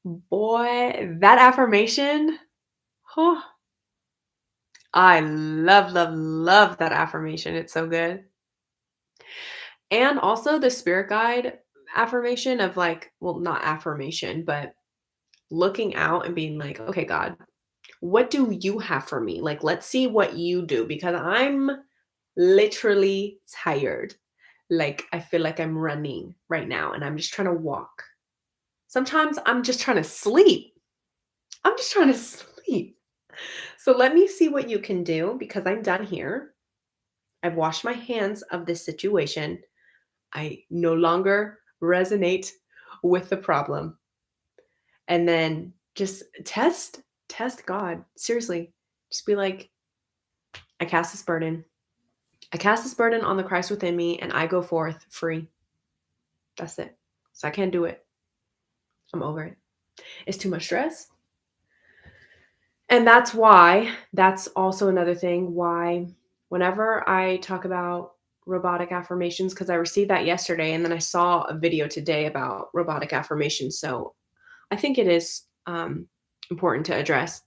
Boy, that affirmation, oh, I love, love, love that affirmation. It's so good. And also the spirit guide affirmation of like, well, not affirmation, but looking out and being like, okay, God, what do you have for me? Like, let's see what you do because I'm literally tired. Like, I feel like I'm running right now and I'm just trying to walk. Sometimes I'm just trying to sleep. I'm just trying to sleep. So let me see what you can do because I'm done here. I've washed my hands of this situation. I no longer resonate with the problem. And then just test God. Seriously. Just be like, I cast this burden. I cast this burden on the Christ within me and I go forth free. That's it. So I can't do it. I'm over it. It's too much stress. And that's also another thing why whenever I talk about robotic affirmations, because I received that yesterday and then I saw a video today about robotic affirmations. So I think it is important to address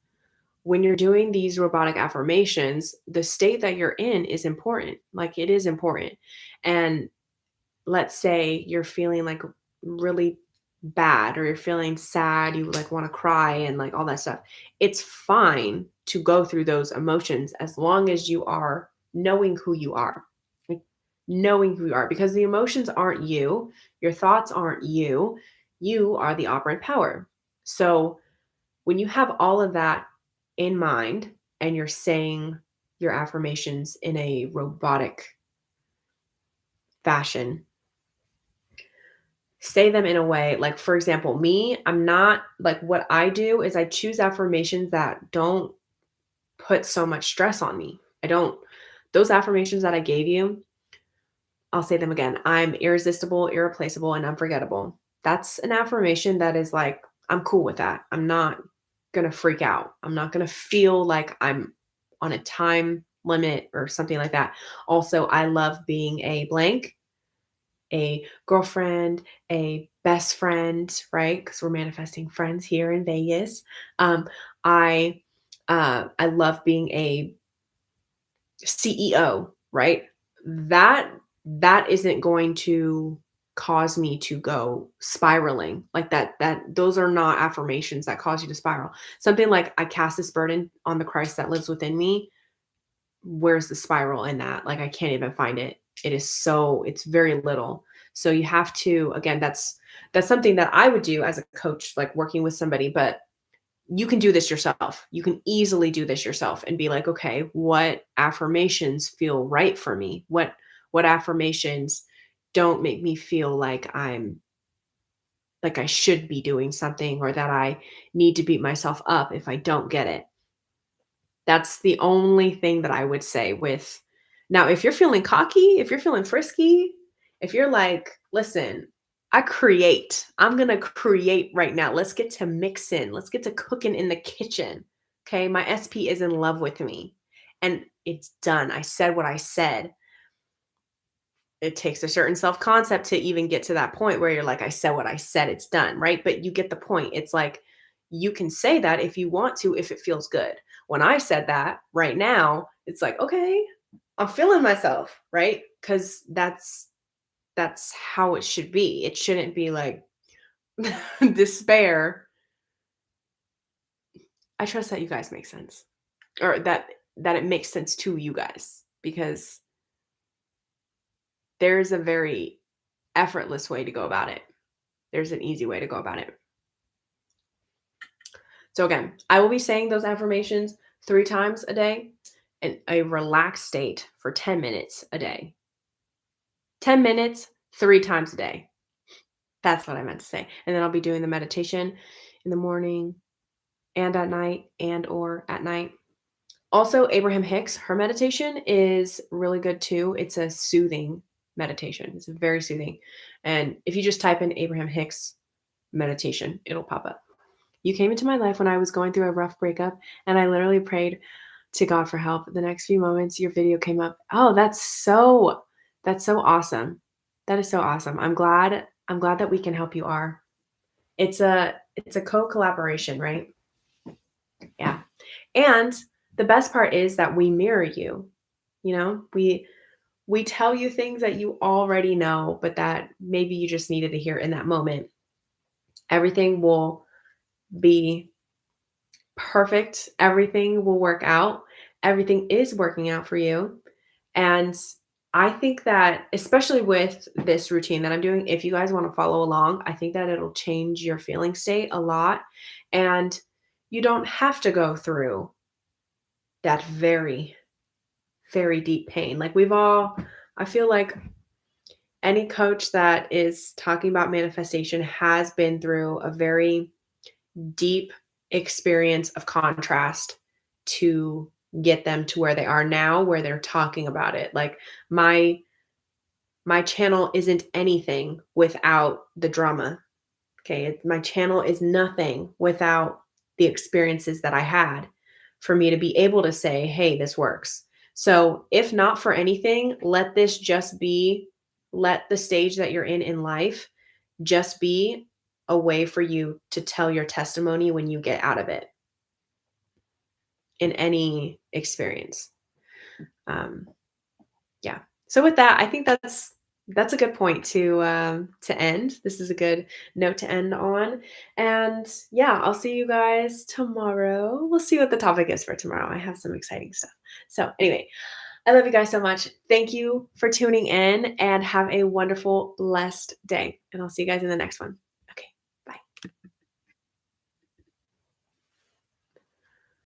when you're doing these robotic affirmations, the state that you're in is important. Like it is important. And let's say you're feeling like really bad or you're feeling sad, you like want to cry and like all that stuff. It's fine to go through those emotions as long as you are knowing who you are. Like knowing who you are because the emotions aren't you, your thoughts aren't you. You are the operant power. So when you have all of that in mind and you're saying your affirmations in a robotic fashion, say them in a way like, for example, me, I'm not like what I do is I choose affirmations that don't put so much stress on me. I don't, those affirmations that I gave you, I'll say them again. I'm irresistible, irreplaceable, and unforgettable. That's an affirmation that is like, I'm cool with that. I'm not going to freak out. I'm not going to feel like I'm on a time limit or something like that. Also, I love being a blank, a girlfriend, a best friend, right? Because we're manifesting friends here in Vegas. Um, I I love being a CEO, right? That that isn't going to cause me to go spiraling like that those are not affirmations that cause you to spiral. Something like I cast this burden on the Christ that lives within me. Where's the spiral in that? Like I can't even find it. It is so it's very little. So you have to again that's something that I would do as a coach like working with somebody, but you can do this yourself. You can easily do this yourself and be like, okay, what affirmations feel right for me? What affirmations don't make me feel like I'm like I should be doing something or that I need to beat myself up if I don't get it. That's the only thing that I would say with now, if you're feeling cocky, if you're feeling frisky, if you're like, listen, I'm going to create right now. Let's get to mixing. Let's get to cooking in the kitchen. Okay. My SP is in love with me and it's done. I said what I said. It takes a certain self concept to even get to that point where you're like, I said what I said, it's done, right? But you get the point. It's like you can say that if you want to, if it feels good. When I said that right now, it's like, okay, I'm feeling myself, right? Because that's how it should be. It shouldn't be like despair. I trust that you guys make sense. Or that it makes sense to you guys because there's a very effortless way to go about it. There's an easy way to go about it. So again, I will be saying those affirmations 3 times a day in a relaxed state for 10 minutes a day. 10 minutes, 3 times a day. That's what I meant to say. And then I'll be doing the meditation in the morning and at night and or at night. Also, Abraham Hicks, her meditation is really good too. It's a soothing meditation. It's very soothing. And if you just type in Abraham Hicks meditation, it'll pop up. You came into my life when I was going through a rough breakup, and I literally prayed to God for help. The next few moments, your video came up. Oh, that's so awesome. That is so awesome. I'm glad that we can help you are. It's a co-collaboration, right? Yeah. And the best part is that we mirror you. You know, we tell you things that you already know, but that maybe you just needed to hear in that moment. Everything will be perfect. Everything will work out. Everything is working out for you. And I think that, especially with this routine that I'm doing, if you guys want to follow along, I think that it'll change your feeling state a lot. And you don't have to go through that very, very deep pain. Like I feel like any coach that is talking about manifestation has been through a very deep experience of contrast to get them to where they are now, where they're talking about it. Like my my channel isn't anything without the drama. Okay, my channel is nothing without the experiences that I had for me to be able to say, "Hey, this works." So, if not for anything, let the stage that you're in life just be a way for you to tell your testimony when you get out of it in any experience. Um, yeah. So with that, I think that's a good point to end. This is a good note to end on. And yeah, I'll see you guys tomorrow. We'll see what the topic is for tomorrow. I have some exciting stuff. So anyway, I love you guys so much. Thank you for tuning in and have a wonderful, blessed day. And I'll see you guys in the next one.